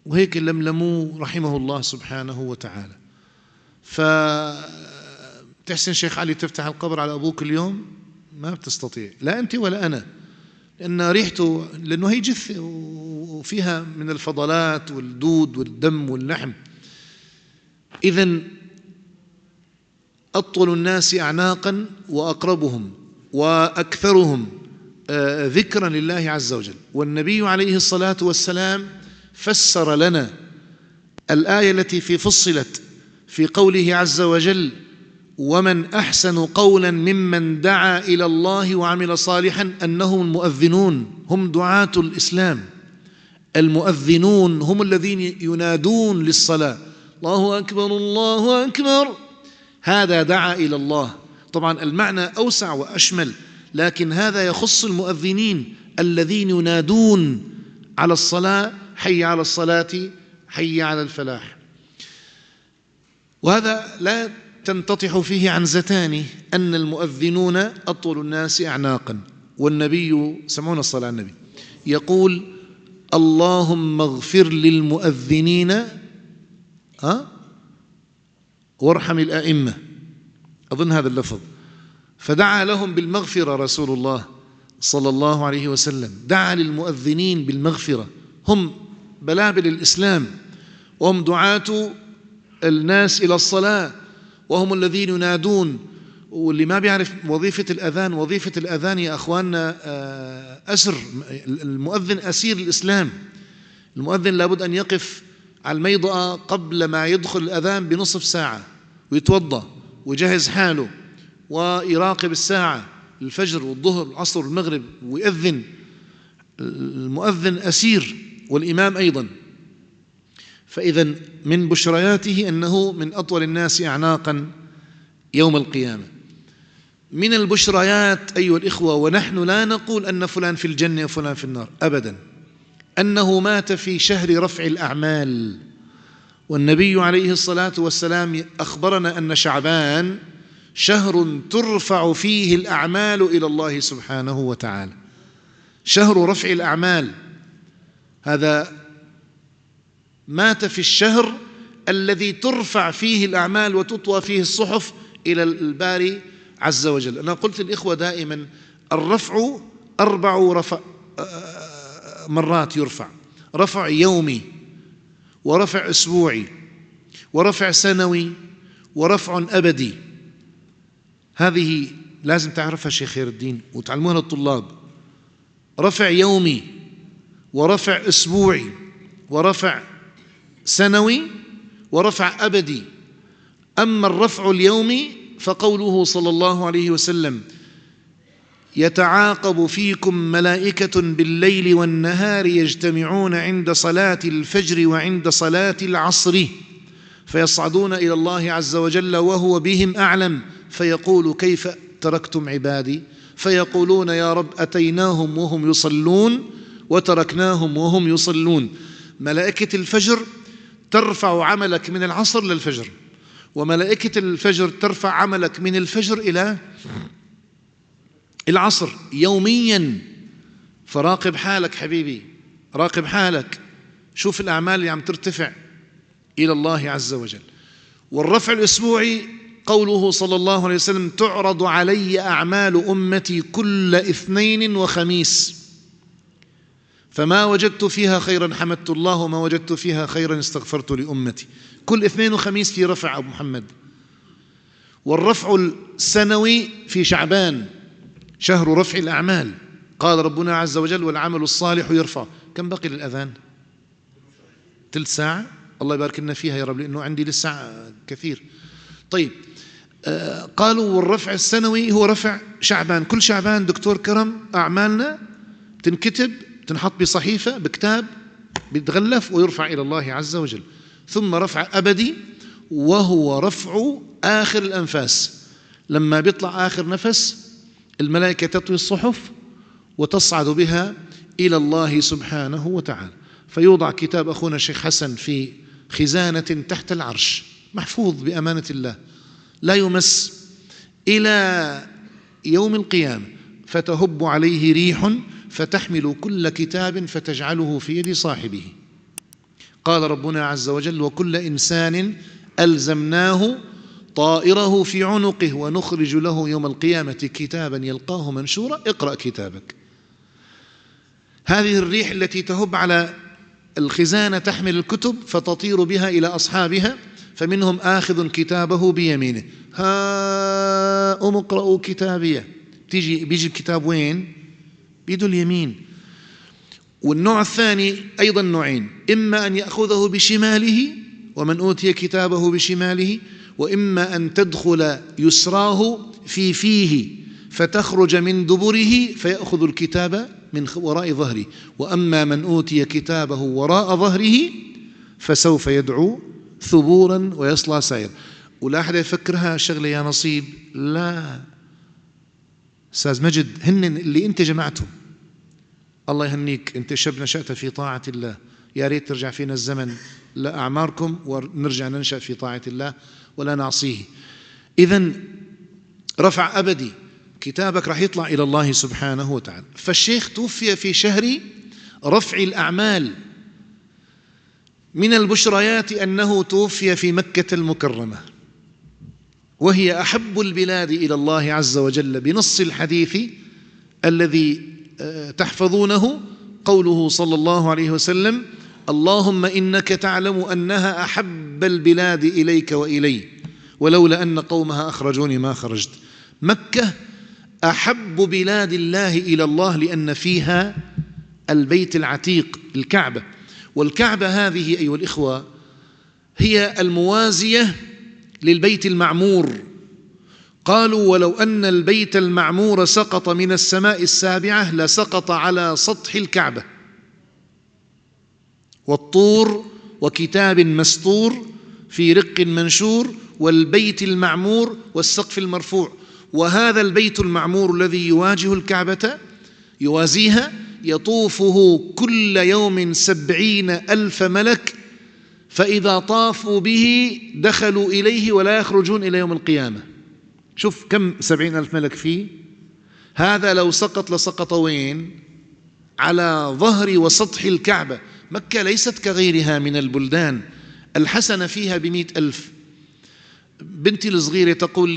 وهيك لملموه رحمه الله سبحانه وتعالى. فتحسن شيخ علي تفتح القبر على أبوك اليوم؟ ما بتستطيع، لا أنت ولا أنا، لأن ريحته، لأنه هي جثة وفيها من الفضلات والدود والدم واللحم. إذن أطول الناس أعناقا وأقربهم وأكثرهم ذكرا لله عز وجل. والنبي عليه الصلاة والسلام فسر لنا الآية التي فصلت في قوله عز وجل: ومن أحسن قولا ممن دعا إلى الله وعمل صالحا، أنهم المؤذنون، هم دعاة الإسلام. المؤذنون هم الذين ينادون للصلاة: الله أكبر الله أكبر، هذا دعا إلى الله. طبعا المعنى أوسع وأشمل، لكن هذا يخص المؤذنين الذين ينادون على الصلاة: حي على الصلاة، حي على الفلاح. وهذا لا تنتطح فيه عنزتان، أن المؤذنون أطول الناس أعناقا. والنبي، سمعونا الصلاة على النبي، يقول: اللهم اغفر للمؤذنين وارحم الأئمة، أظن هذا اللفظ. فدعا لهم بالمغفرة رسول الله صلى الله عليه وسلم، دعا للمؤذنين بالمغفرة، هم بلابل الإسلام، وهم دعاة الناس إلى الصلاة، وهم الذين ينادون. واللي ما بيعرف وظيفة الأذان، وظيفة الأذان يا أخواننا أسر، المؤذن أسير الإسلام. المؤذن لابد أن يقف على الميضأة قبل ما يدخل الأذان بنصف ساعة، ويتوضأ ويجهز حاله ويراقب الساعة، الفجر والظهر والعصر والمغرب، ويؤذن. المؤذن أسير، والإمام أيضا. فإذا من بشرياته أنه من أطول الناس أعناقا يوم القيامة. من البشريات أيها الإخوة، ونحن لا نقول أن فلان في الجنة وفلان في النار أبدا، أنه مات في شهر رفع الأعمال. والنبي عليه الصلاة والسلام أخبرنا أن شعبان شهر ترفع فيه الأعمال إلى الله سبحانه وتعالى، شهر رفع الأعمال. هذا مات في الشهر الذي ترفع فيه الأعمال وتطوى فيه الصحف إلى الباري عز وجل. أنا قلت للإخوة دائما: الرفع 4 مرات يرفع: رفع يومي، ورفع أسبوعي، ورفع سنوي، ورفع أبدي. هذه لازم تعرفها شيخ خير الدين وتعلموها للطلاب: رفع يومي، ورفع أسبوعي، ورفع سنوي، ورفع أبدي. أما الرفع اليومي فقوله صلى الله عليه وسلم: يتعاقب فيكم ملائكة بالليل والنهار يجتمعون عند صلاة الفجر وعند صلاة العصر، فيصعدون إلى الله عز وجل وهو بهم أعلم، فيقول: كيف تركتم عبادي؟ فيقولون: يا رب أتيناهم وهم يصلون وتركناهم وهم يصلون. ملائكة الفجر ترفع عملك من العصر للفجر، وملائكة الفجر ترفع عملك من الفجر إلى العصر يوميا. فراقب حالك حبيبي، راقب حالك، شوف الأعمال اللي عم ترتفع إلى الله عز وجل. والرفع الأسبوعي قوله صلى الله عليه وسلم: تعرض علي أعمال أمتي كل اثنين وخميس، فما وجدت فيها خيرا حمدت الله وما وجدت فيها خيرا استغفرت لأمتي. كل اثنين وخميس في رفع أبو محمد. والرفع السنوي في شعبان، شهر رفع الأعمال. قال ربنا عز وجل: والعمل الصالح يرفع. كم بقي للأذان؟ ثلث ساعة. الله يبارك لنا فيها يا رب، لأنه عندي لسه كثير. طيب، قالوا والرفع السنوي هو رفع شعبان. كل شعبان دكتور كرم أعمالنا تنكتب، تنحط بصحيفة بكتاب، بيتغلف ويرفع إلى الله عز وجل. ثم رفع أبدي، وهو رفع آخر الأنفاس. لما بيطلع آخر نفس الملائكة تطوي الصحف وتصعد بها إلى الله سبحانه وتعالى، فيوضع كتاب أخونا الشيخ حسن في خزانة تحت العرش، محفوظ بأمانة الله لا يمس إلى يوم القيامة، فتهب عليه ريح فتحمل كل كتاب فتجعله في يد صاحبه. قال ربنا عز وجل: وكل إنسان ألزمناه طائره في عنقه ونخرج له يوم القيامة كتابا يلقاه منشورا اقرأ كتابك. هذه الريح التي تهب على الخزانة تحمل الكتب فتطير بها إلى أصحابها، فمنهم آخذ كتابه بيمينه، هاؤم اقرأوا كتابيه. بيجي الكتاب وين؟ بيده اليمين. والنوع الثاني أيضا نوعين: إما أن يأخذه بشماله ومن أوتي كتابه بشماله، وإما أن تدخل يسراه في فيه فتخرج من دبره فيأخذ الكتاب من وراء ظهره. وأما من أوتي كتابه وراء ظهره فسوف يدعو ثبورا ويصلى سعيرا. ولا أحد يفكرها شغلة يا نصيب، لا أستاذ مجد، هن اللي أنت جمعتهم. الله يهنيك، أنت شاب نشأت في طاعة الله، يا ريت ترجع فينا الزمن لأعماركم ونرجع ننشأ في طاعة الله ولا نعصيه. إذن رفع أبدي، كتابك راح يطلع إلى الله سبحانه وتعالى. فالشيخ توفي في شهر رفع الأعمال. من البشريات أنه توفي في مكة المكرمة، وهي أحب البلاد إلى الله عز وجل بنص الحديث الذي تحفظونه، قوله صلى الله عليه وسلم: اللهم إنك تعلم أنها أحب البلاد إليك وإلي، ولولا أن قومها أخرجوني ما خرجت. مكة أحب بلاد الله إلى الله لأن فيها البيت العتيق، الكعبة. والكعبة هذه أيها الإخوة هي الموازية للبيت المعمور. قالوا: ولو أن البيت المعمور سقط من السماء السابعة لسقط على سطح الكعبة. والطور وكتاب مسطور في رق منشور والبيت المعمور والسقف المرفوع. وهذا البيت المعمور الذي يواجه الكعبة يوازيها يطوفه كل يوم 70,000 ملك، فإذا طافوا به دخلوا إليه ولا يخرجون إلى يوم القيامة. شوف كم 70,000 ملك فيه. هذا لو سقط لسقط وين؟ على ظهر وسطح الكعبة. مكة ليست كغيرها من البلدان، الحسنة فيها ب100,000. بنتي الصغيرة تقول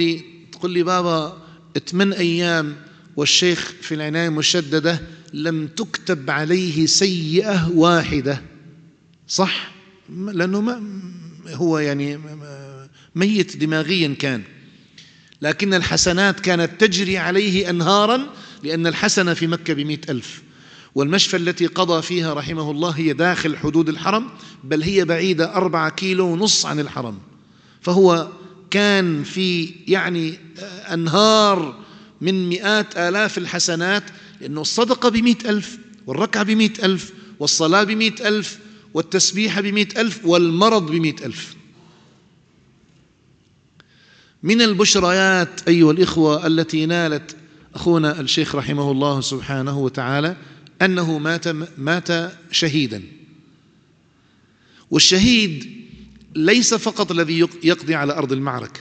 لي بابا 8 أيام والشيخ في العناية المشددة لم تكتب عليه سيئة واحدة. صح، لأنه هو يعني ميت دماغيا كان، لكن الحسنات كانت تجري عليه أنهارا، لأن الحسنة في مكة ب100,000. والمشفى التي قضى فيها رحمه الله هي داخل حدود الحرم، بل هي بعيدة 4.5 كيلو عن الحرم. فهو كان في يعني أنهار من 100,000 الحسنات، لأنه الصدقة ب100,000 والركعة ب100,000 والصلاة ب100,000 والتسبيح ب100,000 والمرض ب100,000. من البشريات أيها الإخوة التي نالت أخونا الشيخ رحمه الله سبحانه وتعالى أنه مات شهيدا. والشهيد ليس فقط الذي يقضي على أرض المعركة.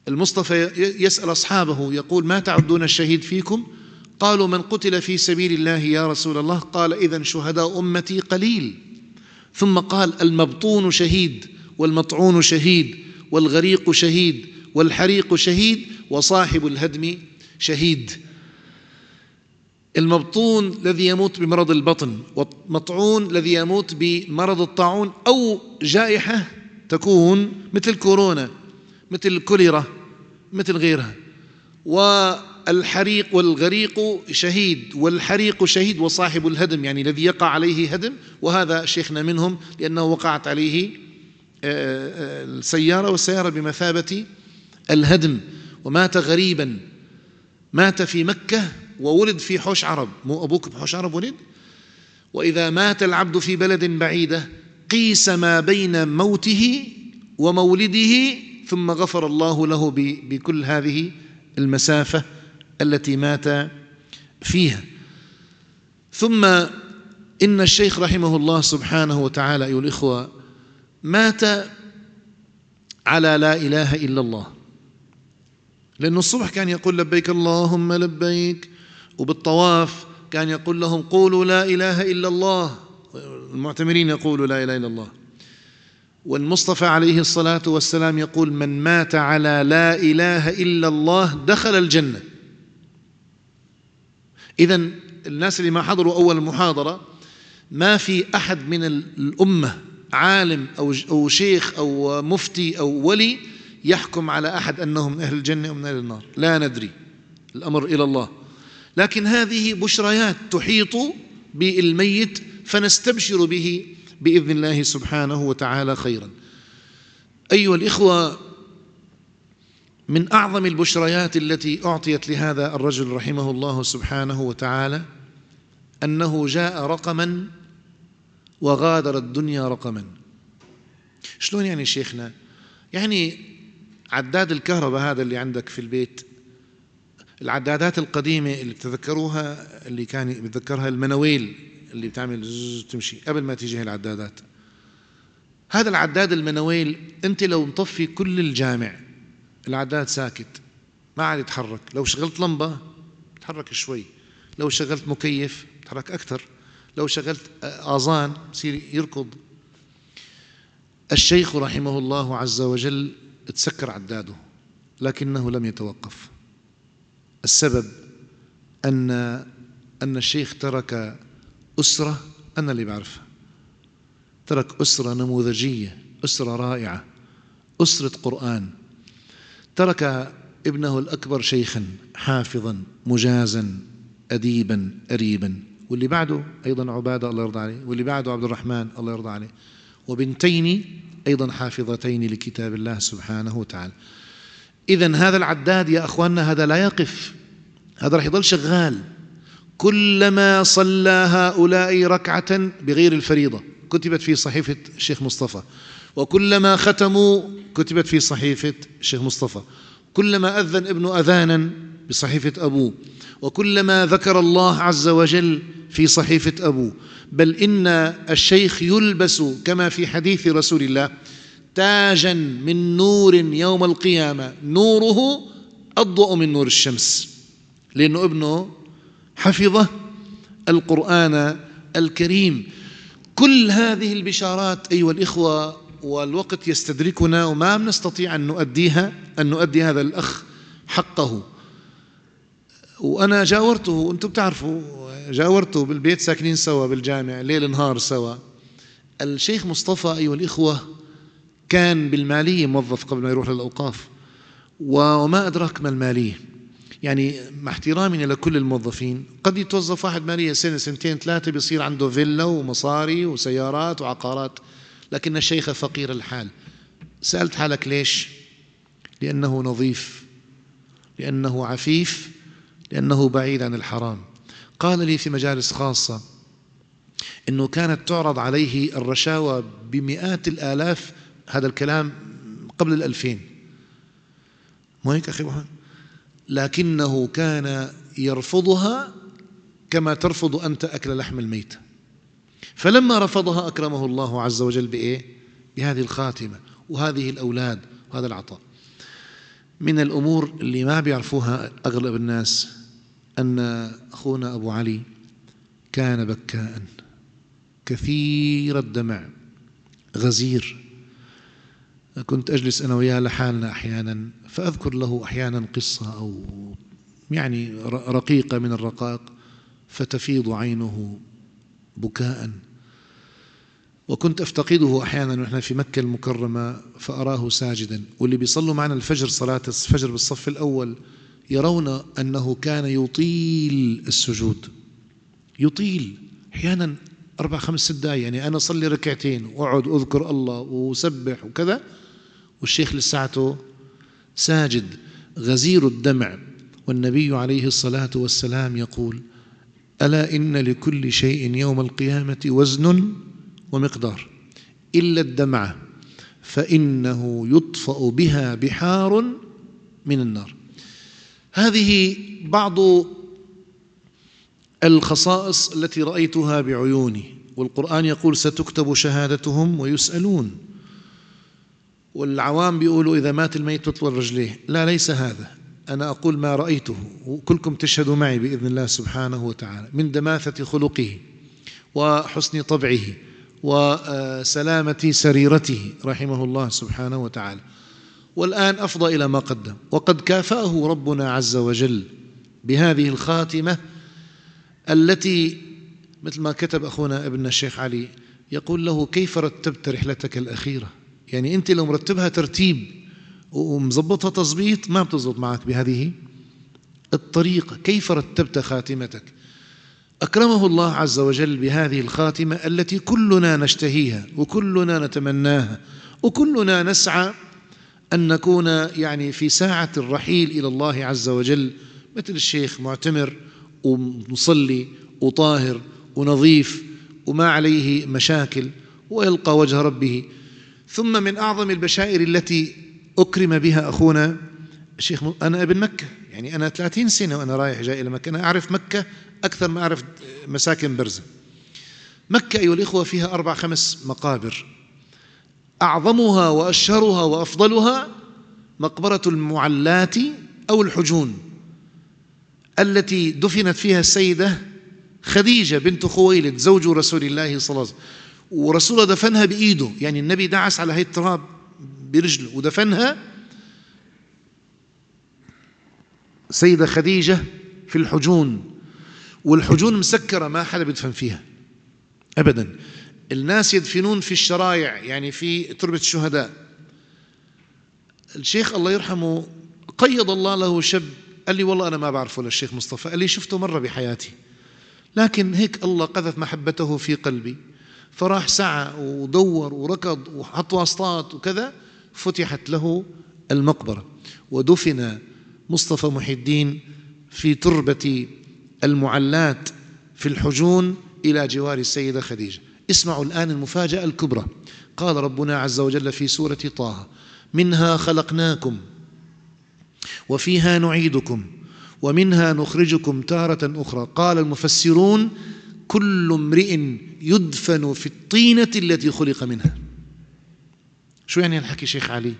المصطفى يسأل أصحابه يقول: ما تعدون الشهيد فيكم؟ قالوا: من قتل في سبيل الله يا رسول الله. قال: إذن شهداء أمتي قليل. ثم قال: المبطون شهيد، والمطعون شهيد، والغريق شهيد، والحريق شهيد، وصاحب الهدم شهيد. المبطون الذي يموت بمرض البطن، والمطعون الذي يموت بمرض الطاعون، أو جائحة تكون مثل كورونا، مثل الكوليرا، مثل غيرها. والحريق والغريق شهيد، والحريق شهيد، وصاحب الهدم يعني الذي يقع عليه هدم، وهذا شيخنا منهم لأنه وقعت عليه السيارة، والسيارة بمثابة الهدم، ومات غريبا، مات في مكة وولد في حوش عرب. مو أبوك بحوش عرب ولد؟ وإذا مات العبد في بلد بعيدة قيس ما بين موته ومولده، ثم غفر الله له بكل هذه المسافة التي مات فيها. ثم إن الشيخ رحمه الله سبحانه وتعالى أيها الإخوة مات على لا إله إلا الله، لأنه الصبح كان يقول لبيك اللهم لبيك، وبالطواف كان يقول لهم قولوا لا إله إلا الله، المعتمرين يقولوا لا إله إلا الله. والمصطفى عليه الصلاة والسلام يقول من مات على لا إله إلا الله دخل الجنة. إذن الناس اللي ما حضروا أول المحاضرة، ما في أحد من الأمة عالم أو شيخ أو مفتي أو ولي يحكم على أحد أنهم من أهل الجنة أو من أهل النار، لا ندري، الأمر إلى الله. لكن هذه بشريات تحيط بالميت، فنستبشر به بإذن الله سبحانه وتعالى خيرا. أيها الإخوة، من أعظم البشريات التي أعطيت لهذا الرجل رحمه الله سبحانه وتعالى أنه جاء رقما وغادر الدنيا رقما. شلون يعني شيخنا؟ يعني عداد الكهرباء هذا اللي عندك في البيت، العدادات القديمة اللي بتذكروها، اللي كان بتذكرها المنويل اللي بتعمل تمشي قبل ما تيجي العدادات، هذا العداد المنويل أنت لو مطفي كل الجامع العداد ساكت ما عاد يتحرك، لو شغلت لمبة تحرك شوي، لو شغلت مكيف تحرك أكثر، لو شغلت آذان بصير يركض. الشيخ رحمه الله عز وجل تسكر عداده لكنه لم يتوقف. السبب أن الشيخ ترك أسرة، أنا اللي بعرفها، ترك أسرة نموذجية، أسرة رائعة، أسرة قرآن. ترك ابنه الأكبر شيخا حافظا مجازا أديبا أريبا، واللي بعده أيضا عبادة الله يرضى عليه، واللي بعده عبد الرحمن الله يرضى عليه، وبنتين أيضا حافظتين لكتاب الله سبحانه وتعالى. إذن هذا العداد يا أخواننا هذا لا يقف، هذا رح يضل شغال. كلما صلى هؤلاء ركعة بغير الفريضة كتبت في صحيفة الشيخ مصطفى، وكلما ختموا كتبت في صحيفة الشيخ مصطفى، كلما أذن ابن أذانا بصحيفة أبوه، وكلما ذكر الله عز وجل في صحيفة أبوه. بل إن الشيخ يلبس كما في حديث رسول الله تاجا من نور يوم القيامة نوره أضوأ من نور الشمس، لأنه ابنه حفظه القرآن الكريم. كل هذه البشارات أيها الإخوة والوقت يستدركنا وما نستطيع أن نؤدي هذا الأخ حقه. وأنا جاورته، وأنتم بتعرفوا جاورته بالبيت، ساكنين سوا بالجامع ليل نهار سوا. الشيخ مصطفى أيها الإخوة كان بالمالية موظف قبل ما يروح للأوقاف، وما أدراك ما المالية. يعني مع احترامنا لكل الموظفين، قد يتوظف واحد مالية سنة سنتين ثلاثة بيصير عنده فيلا ومصاري وسيارات وعقارات، لكن الشيخ فقير الحال. سألت حالك ليش؟ لأنه نظيف، لأنه عفيف، لأنه بعيد عن الحرام. قال لي في مجالس خاصة أنه كانت تعرض عليه الرشاوى بمئات الآلاف، هذا الكلام قبل 2000، مو هيك أخي محمد؟ لكنه كان يرفضها كما ترفض أنت أكل لحم الميت. فلما رفضها أكرمه الله عز وجل بإيه؟ بهذه الخاتمة وهذه الأولاد وهذا العطاء. من الأمور اللي ما بيعرفوها أغلب الناس أن أخونا أبو علي كان بكاء كثير الدمع غزير. كنت أجلس أنا وياه لحالنا أحيانا، فأذكر له أحيانا قصة أو يعني رقيقة من الرقائق، فتفيض عينه بكاء. وكنت أفتقده أحيانا ونحن في مكة المكرمة فأراه ساجدا، واللي بيصلوا معنا الفجر صلاة الفجر بالصف الأول يرون أنه كان يطيل السجود، يطيل أحيانا 4-5 دقائق. يعني أنا أصلي ركعتين وأقعد أذكر الله وسبح وكذا، والشيخ لساعته ساجد غزير الدمع. والنبي عليه الصلاة والسلام يقول: ألا إن لكل شيء يوم القيامة وزن ومقدار إلا الدمعة فإنه يطفأ بها بحار من النار. هذه بعض الخصائص التي رأيتها بعيوني، والقرآن يقول: ستكتب شهادتهم ويسألون. والعوام بيقولوا إذا مات الميت تطول رجليه. لا، ليس هذا، أنا أقول ما رأيته وكلكم تشهدوا معي بإذن الله سبحانه وتعالى من دماثة خلقه وحسن طبعه وسلامة سريرته رحمه الله سبحانه وتعالى. والآن أفضى إلى ما قدم، وقد كافأه ربنا عز وجل بهذه الخاتمة التي مثل ما كتب أخونا ابن الشيخ علي، يقول له: كيف رتبت رحلتك الأخيرة؟ يعني أنت لو مرتبها ترتيب ومزبطها تظبيط ما بتزبط معك بهذه الطريقة، كيف رتبت خاتمتك؟ أكرمه الله عز وجل بهذه الخاتمة التي كلنا نشتهيها وكلنا نتمناها وكلنا نسعى أن نكون يعني في ساعة الرحيل إلى الله عز وجل مثل الشيخ معتمر ومصلي وطاهر ونظيف وما عليه مشاكل ويلقى وجه ربه. ثم من أعظم البشائر التي أكرم بها أخونا الشيخ، أنا ابن مكة، يعني أنا 30 سنة وأنا رايح جاي إلى مكة، أنا أعرف مكة أكثر ما أعرف مساكن برزة. مكة أيها الإخوة فيها 4-5 مقابر، أعظمها وأشهرها وأفضلها مقبرة المعلات أو الحجون التي دفنت فيها السيدة خديجة بنت خويلد زوج رسول الله صلى الله عليه وسلم، ورسوله دفنها بإيده، يعني النبي دعس على هي التراب برجله ودفنها سيدة خديجة في الحجون. والحجون مسكرة ما حدا بيدفن فيها أبدا. الناس يدفنون في الشرايع، يعني في تربة الشهداء. الشيخ الله يرحمه قيض الله له شاب قال لي: والله أنا ما بعرفه للشيخ مصطفى، قال لي: شفته مرة بحياتي، لكن هيك الله قذف محبته في قلبي، فراح سعى ودور وركض وحط واسطات وكذا، فتحت له المقبرة ودفن مصطفى محي الدين في تربة المعلات في الحجون إلى جوار السيدة خديجة. اسمعوا الآن المفاجأة الكبرى. قال ربنا عز وجل في سورة طه: منها خلقناكم وفيها نعيدكم ومنها نخرجكم تارة أخرى. قال المفسرون: كل امرئ يدفن في الطينة التي خلق منها. شو يعني الحكي شيخ علي؟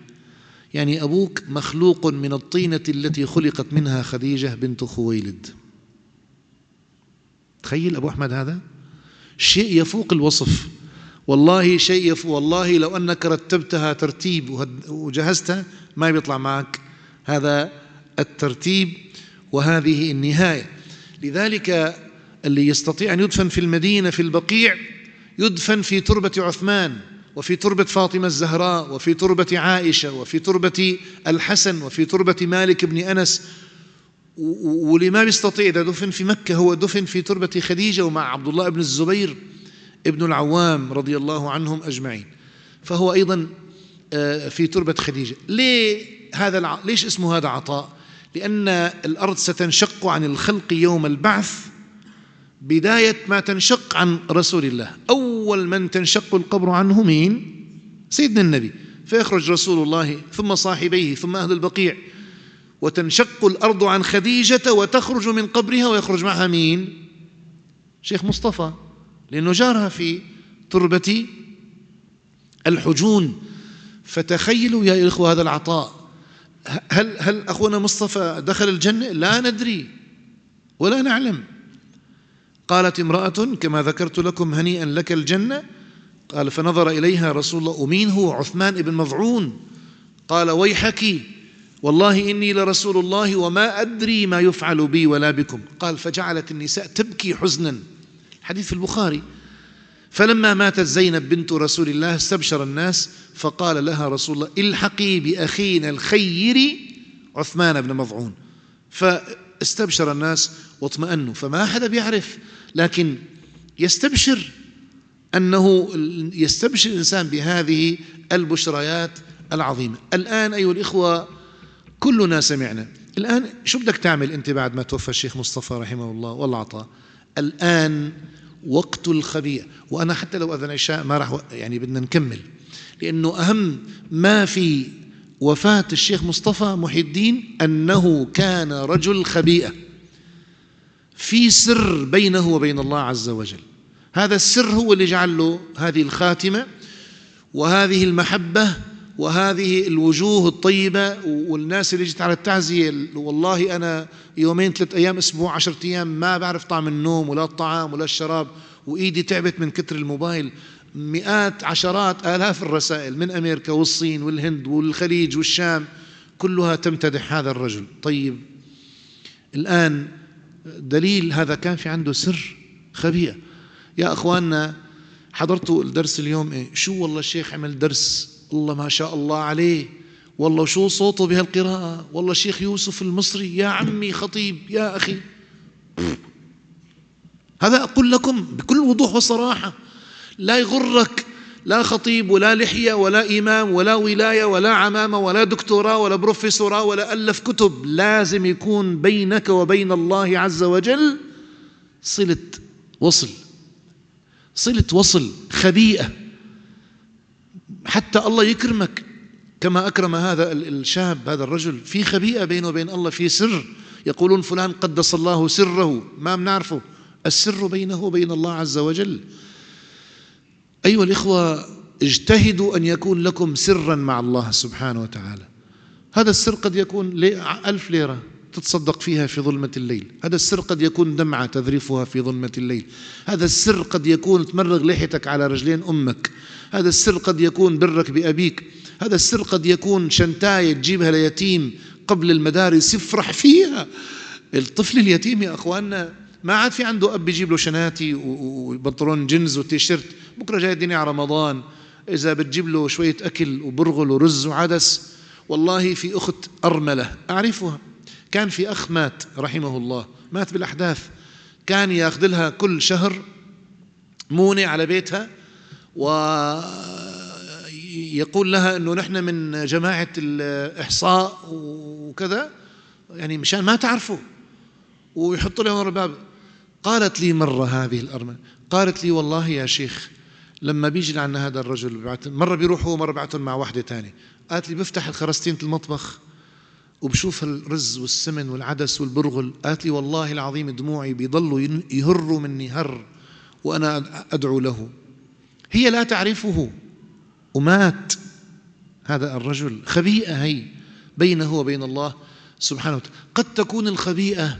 يعني أبوك مخلوق من الطينة التي خلقت منها خديجة بنت خويلد. تخيل أبو أحمد، هذا شيء يفوق الوصف، والله شيء يفوق. والله لو أنك رتبتها ترتيب وجهزتها ما بيطلع معك هذا الترتيب وهذه النهاية. لذلك اللي يستطيع أن يدفن في المدينة في البقيع يدفن في تربة عثمان وفي تربة فاطمة الزهراء وفي تربة عائشة وفي تربة الحسن وفي تربة مالك بن أنس. واللي ما بيستطيع إذا دفن في مكة هو دفن في تربة خديجة ومع عبد الله بن الزبير ابن العوام رضي الله عنهم أجمعين، فهو أيضا في تربة خديجة. ليش اسمه هذا عطاء؟ لأن الأرض ستنشق عن الخلق يوم البعث بداية ما تنشق عن رسول الله. أول من تنشق القبر عنه مين؟ سيدنا النبي، فيخرج رسول الله ثم صاحبيه ثم أهل البقيع، وتنشق الأرض عن خديجة وتخرج من قبرها ويخرج معها مين؟ شيخ مصطفى، لأنه جارها في تربة الحجون. فتخيلوا يا إخوة هذا العطاء. هل أخونا مصطفى دخل الجنة؟ لا ندري ولا نعلم. قالت امرأة كما ذكرت لكم: هنيئا لك الجنة. قال فنظر إليها رسول الله: ومين هو؟ عثمان بن مظعون. قال: ويحك والله إني لرسول الله وما أدري ما يفعل بي ولا بكم. قال فجعلت النساء تبكي حزنا، حديث في البخاري. فلما ماتت زينب بنت رسول الله استبشر الناس، فقال لها رسول الله الحقي بأخينا الخير عثمان بن مظعون. فاستبشر الناس واطمأنوا، فما أحد بيعرف، لكن يستبشر الإنسان بهذه البشريات العظيمة. الآن أيها الإخوة كلنا سمعنا. الآن شو بدك تعمل أنت بعد ما توفى الشيخ مصطفى رحمه الله والله عطاه؟ الآن وقت الخبيئة. وأنا حتى لو أذن عشاء ما راح يعني بدنا نكمل، لأنه أهم ما في وفاة الشيخ مصطفى محي الدين أنه كان رجل خبيئة، في سر بينه وبين الله عز وجل. هذا السر هو اللي جعل له هذه الخاتمة وهذه المحبة وهذه الوجوه الطيبة. والناس اللي جت على التعزية، والله أنا يومين 3 أيام أسبوع 10 أيام ما بعرف طعم النوم ولا الطعام ولا الشراب، وإيدي تعبت من كتر الموبايل. مئات عشرات آلاف الرسائل من أمريكا والصين والهند والخليج والشام، كلها تمتدح هذا الرجل. طيب الآن دليل هذا كان في عنده سر خبيئة. يا أخواننا حضرتوا الدرس اليوم إيه؟ شو والله الشيخ عمل درس، الله ما شاء الله عليه، والله شو صوته بهالقراءة، والله الشيخ يوسف المصري يا عمي خطيب يا أخي. هذا أقول لكم بكل وضوح وصراحة، لا يغرك لا خطيب ولا لحية ولا إمام ولا ولاية ولا عمامة ولا دكتوراه ولا بروفيسوراه ولا ألف كتب. لازم يكون بينك وبين الله عز وجل صلة وصل خبيئة، حتى الله يكرمك كما أكرم هذا الشاب هذا الرجل. في خبيئة بينه وبين الله، في سر. يقولون فلان قدس الله سره، ما بنعرفه، السر بينه وبين الله عز وجل. أيها الإخوة اجتهدوا أن يكون لكم سرا مع الله سبحانه وتعالى. هذا السر قد يكون 1000 ليرة تتصدق فيها في ظلمة الليل، هذا السر قد يكون دمعة تذرفها في ظلمة الليل، هذا السر قد يكون تمرغ لحيتك على رجلين أمك، هذا السر قد يكون برك بأبيك، هذا السر قد يكون شنتاية تجيبها ليتيم قبل المدارس يفرح فيها. الطفل اليتيم يا أخواننا ما عاد في عنده أب يجيب له شناتي وبنطلون جينز وتيشيرت. بكرة جاي الدنيا على رمضان، إذا بتجيب له شوية أكل وبرغل ورز وعدس. والله في أخت أرملة أعرفها، كان في أخ مات رحمه الله، مات بالأحداث، كان يأخذ لها كل شهر مونة على بيتها، ويقول لها أنه نحن من جماعة الإحصاء وكذا، يعني مشان ما تعرفوا، ويحط لها ورا الباب. قالت لي مرة هذه الأرملة، قالت لي والله يا شيخ لما بيجي لعنا هذا الرجل مرة بيروح هو مرة بعتهم مع واحدة تانية، قالت لي بفتح الخرستين المطبخ وبشوف الرز والسمن والعدس والبرغل، قالت لي والله العظيم دموعي بيضلوا يهروا مني هر وأنا أدعو له. هي لا تعرفه ومات هذا الرجل. خبيئة هي بينه وبين الله سبحانه وتعالى. قد تكون الخبيئة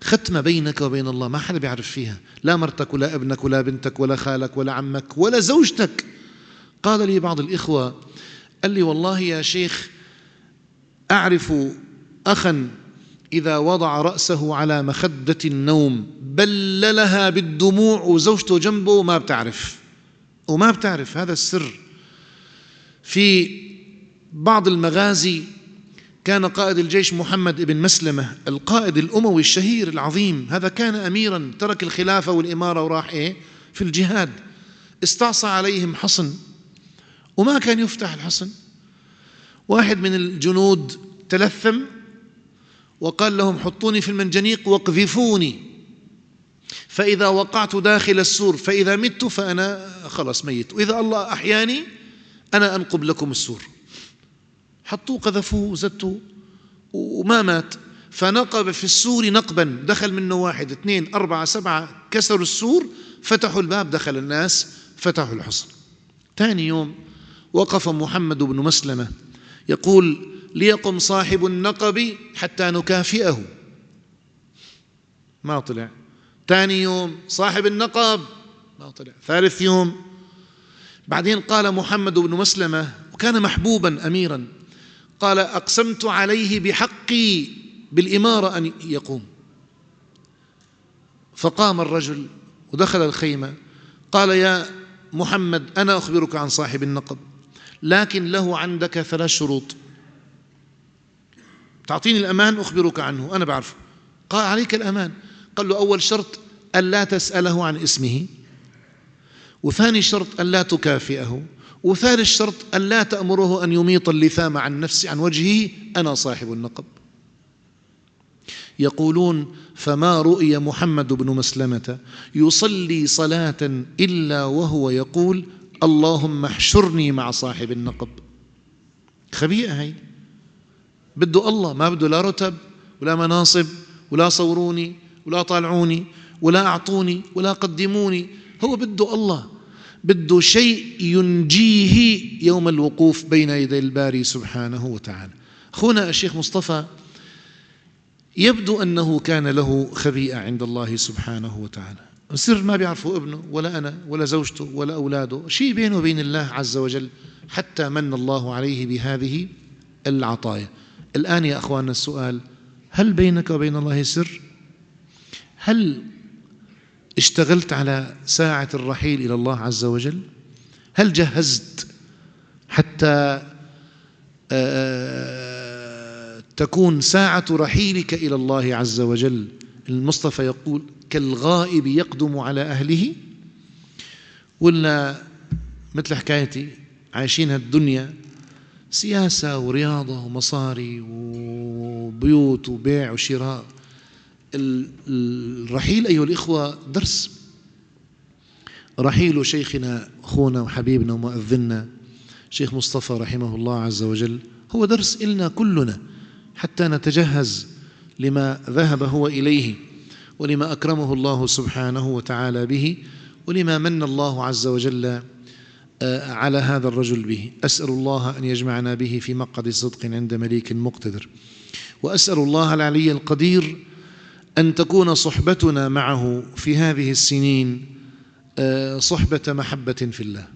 ختمة بينك وبين الله ما حدا بيعرف فيها، لا مرتك ولا ابنك ولا بنتك ولا خالك ولا عمك ولا زوجتك. قال لي بعض الإخوة، قال لي والله يا شيخ أعرف أخا إذا وضع رأسه على مخدة النوم بللها بالدموع وزوجته جنبه وما بتعرف هذا السر. في بعض المغازي كان قائد الجيش محمد بن مسلمة القائد الأموي الشهير العظيم، هذا كان أميرا ترك الخلافة والإمارة وراح في الجهاد. استعصى عليهم حصن وما كان يفتح الحصن. واحد من الجنود تلثم وقال لهم حطوني في المنجنيق واقذفوني، فإذا وقعت داخل السور فإذا مت فأنا خلاص ميت، وإذا الله أحياني أنا أنقب لكم السور. حطوه قذفوه وزتوه وما مات، فنقب في السور نقبا، دخل منه 1 2 4 7، كسروا السور، فتحوا الباب، دخل الناس، فتحوا الحصن. ثاني يوم وقف محمد بن مسلمة يقول ليقم صاحب النقب حتى نكافئه، ما طلع. ثاني يوم صاحب النقب ما طلع. ثالث يوم بعدين قال محمد بن مسلمة، وكان محبوبا أميرا، قال أقسمت عليه بحقي بالإمارة أن يقوم. فقام الرجل ودخل الخيمة، قال يا محمد أنا أخبرك عن صاحب النقب، لكن له عندك 3 شروط. تعطيني الأمان أخبرك عنه، أنا بعرفه. قال عليك الأمان. قال له أول شرط ألا تسأله عن اسمه، وثاني شرط ألا تكافئه، وثالث شرط ألا تأمره أن يميط اللثام عن نفسه عن وجهه، أنا صاحب النقب. يقولون فما رؤي محمد بن مسلمة يصلي صلاة إلا وهو يقول اللهم احشرني مع صاحب النقب. خبيئة هي، بده الله، ما بده لا رتب ولا مناصب ولا صوروني ولا طالعوني ولا أعطوني ولا قدموني، هو بده الله، بده شيء ينجيه يوم الوقوف بين يدي الباري سبحانه وتعالى. أخونا الشيخ مصطفى يبدو أنه كان له خبيئة عند الله سبحانه وتعالى، سر ما بيعرفه ابنه ولا أنا ولا زوجته ولا أولاده، شيء بينه وبين الله عز وجل، حتى من الله عليه بهذه العطايا. الآن يا أخواننا السؤال، هل بينك وبين الله سر؟ هل اشتغلت على ساعة الرحيل إلى الله عز وجل؟ هل جهزت حتى تكون ساعة رحيلك إلى الله عز وجل، المصطفى يقول كالغائب يقدم على أهله؟ ولا مثل حكايتي عايشين هالدنيا سياسة ورياضة ومصاري وبيوت وبيع وشراء؟ الرحيل أيها الإخوة درس. رحيل شيخنا أخونا وحبيبنا ومؤذننا شيخ مصطفى رحمه الله عز وجل هو درس إلنا كلنا، حتى نتجهز لما ذهب هو إليه، ولما أكرمه الله سبحانه وتعالى به، ولما من الله عز وجل على هذا الرجل به. أسأل الله أن يجمعنا به في مقعد صدق عند مليك مقتدر، وأسأل الله العلي القدير أن تكون صحبتنا معه في هذه السنين صحبة محبة في الله.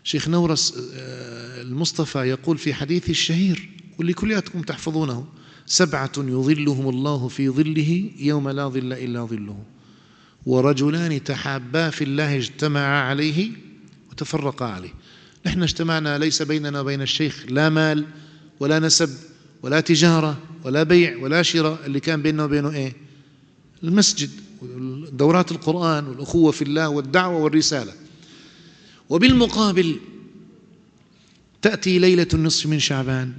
شيخ نورس المصطفى يقول في حديث الشهير واللي كلياتكم تحفظونه: 7 يظلهم الله في ظله يوم لا ظل إلا ظله، ورجلان تحابا في الله اجتمعا عليه وتفرقا عليه. نحن اجتمعنا، ليس بيننا وبين الشيخ لا مال ولا نسب ولا تجارة ولا بيع ولا شراء، اللي كان بيننا وبينه إيه؟ المسجد ودورات القرآن والأخوة في الله والدعوة والرسالة. وبالمقابل تأتي ليلة النصف من شعبان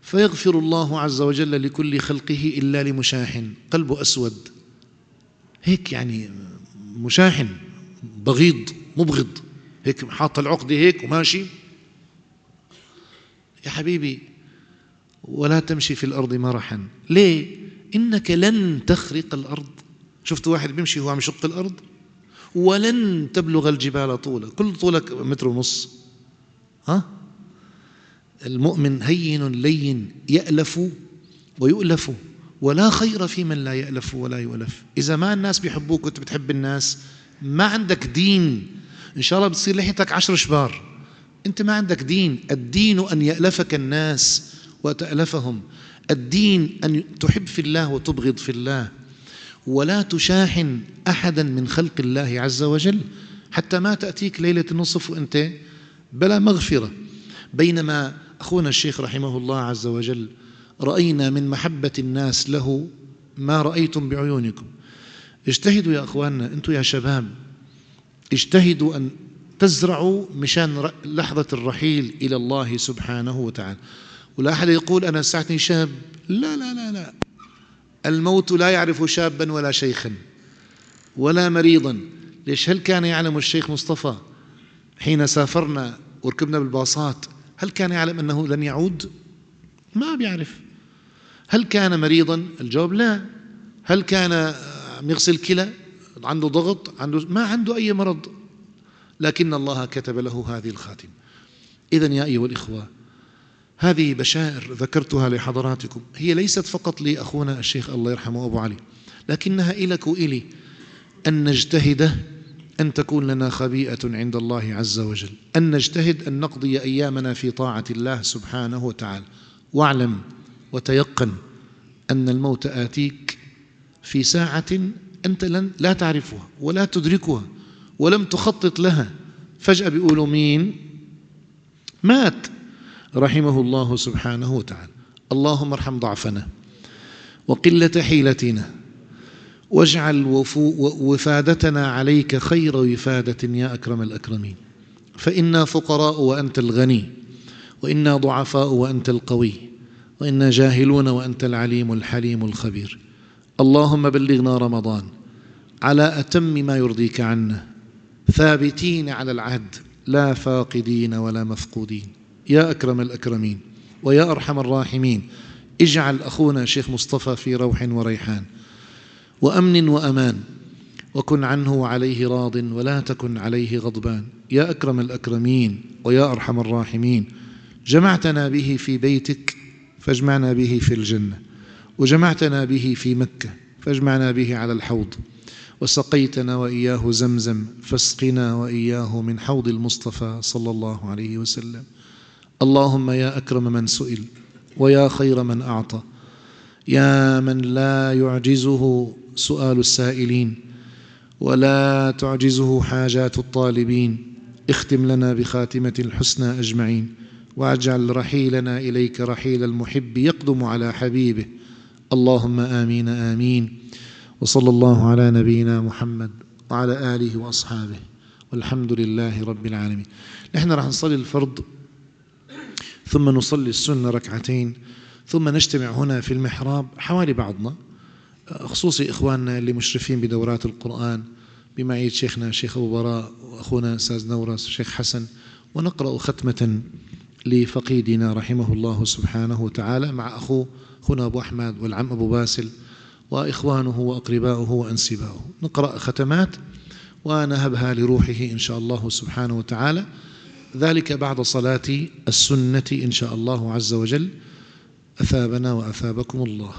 فيغفر الله عز وجل لكل خلقه إلا لمشاحن قلبه أسود، هيك يعني مشاحن بغيض مبغض، هيك حاط العقدة هيك وماشي. يا حبيبي ولا تمشي في الأرض مرحا، ليه؟ إنك لن تخرق الأرض. شفت واحد بيمشي هو عم يشق الأرض؟ ولن تبلغ الجبال طولا، كل طولك 1.5 متر. المؤمن هين لين يألف ويؤلف، ولا خير في من لا يألف ولا يؤلف. إذا ما الناس بيحبوك وأنت بتحب الناس، ما عندك دين. إن شاء الله بتصير لحيتك 10 شبار، أنت ما عندك دين. الدين أن يألفك الناس وتألفهم، الدين أن تحب في الله وتبغض في الله، ولا تشاحن أحدا من خلق الله عز وجل، حتى ما تأتيك ليلة النصف وأنت بلا مغفرة. بينما أخونا الشيخ رحمه الله عز وجل رأينا من محبة الناس له ما رأيتم بعيونكم. اجتهدوا يا أخواننا، أنتم يا شباب اجتهدوا أن تزرعوا مشان لحظة الرحيل إلى الله سبحانه وتعالى. ولا أحد يقول أنا ساعتني شاب، لا لا لا لا، الموت لا يعرف شابا ولا شيخا ولا مريضا. ليش؟ هل كان يعلم الشيخ مصطفى حين سافرنا وركبنا بالباصات، هل كان يعلم أنه لن يعود؟ ما بيعرف. هل كان مريضا؟ الجواب لا. هل كان يغسل كلى، عنده ضغط، ما عنده أي مرض، لكن الله كتب له هذه الخاتمة. إذن يا أيها الإخوة، هذه بشائر ذكرتها لحضراتكم، هي ليست فقط لأخونا الشيخ الله يرحمه أبو علي، لكنها إلك وإلي، أن نجتهد أن تكون لنا خبيئة عند الله عز وجل، أن نجتهد أن نقضي أيامنا في طاعة الله سبحانه وتعالى. واعلم وتيقن أن الموت آتيك في ساعة أنت لا تعرفها ولا تدركها ولم تخطط لها. فجأة بيقولوا مين مات؟ رحمه الله سبحانه وتعالى. اللهم ارحم ضعفنا وقلة حيلتنا، واجعل وفادتنا عليك خير وفادة يا أكرم الأكرمين، فإنا فقراء وأنت الغني، وإنا ضعفاء وأنت القوي، وإنا جاهلون وأنت العليم الحليم الخبير. اللهم بلغنا رمضان على أتم ما يرضيك عنا، ثابتين على العهد لا فاقدين ولا مفقودين يا أكرم الأكرمين ويا أرحم الراحمين. اجعل أخونا شيخ مصطفى في روح وريحان وأمن وأمان، وكن عنه وعليه راض ولا تكن عليه غضبان يا أكرم الأكرمين ويا أرحم الراحمين. جمعتنا به في بيتك فاجمعنا به في الجنة، وجمعتنا به في مكة فاجمعنا به على الحوض، وسقيتنا وإياه زمزم فاسقنا وإياه من حوض المصطفى صلى الله عليه وسلم. اللهم يا أكرم من سئل ويا خير من أعطى، يا من لا يعجزه سؤال السائلين ولا تعجزه حاجات الطالبين، اختم لنا بخاتمة الحسنى أجمعين، واجعل رحيلنا إليك رحيل المحب يقدم على حبيبه. اللهم آمين آمين. وصلى الله على نبينا محمد وعلى آله وأصحابه، والحمد لله رب العالمين. نحن رح نصلي الفرض ثم نصلي السنة ركعتين، ثم نجتمع هنا في المحراب حوالي بعضنا، خصوصي إخواننا اللي مشرفين بدورات القرآن بمعية شيخنا الشيخ أبو براء وأخونا أستاذ نورس الشيخ حسن، ونقرأ ختمة لفقيدنا رحمه الله سبحانه وتعالى مع أخونا أبو أحمد والعم أبو باسل وإخوانه وأقرباؤه وأنسباؤه. نقرأ ختمات ونهبها لروحه إن شاء الله سبحانه وتعالى، ذلك بعد صلاة السنة إن شاء الله عز وجل. أثابنا وأثابكم الله.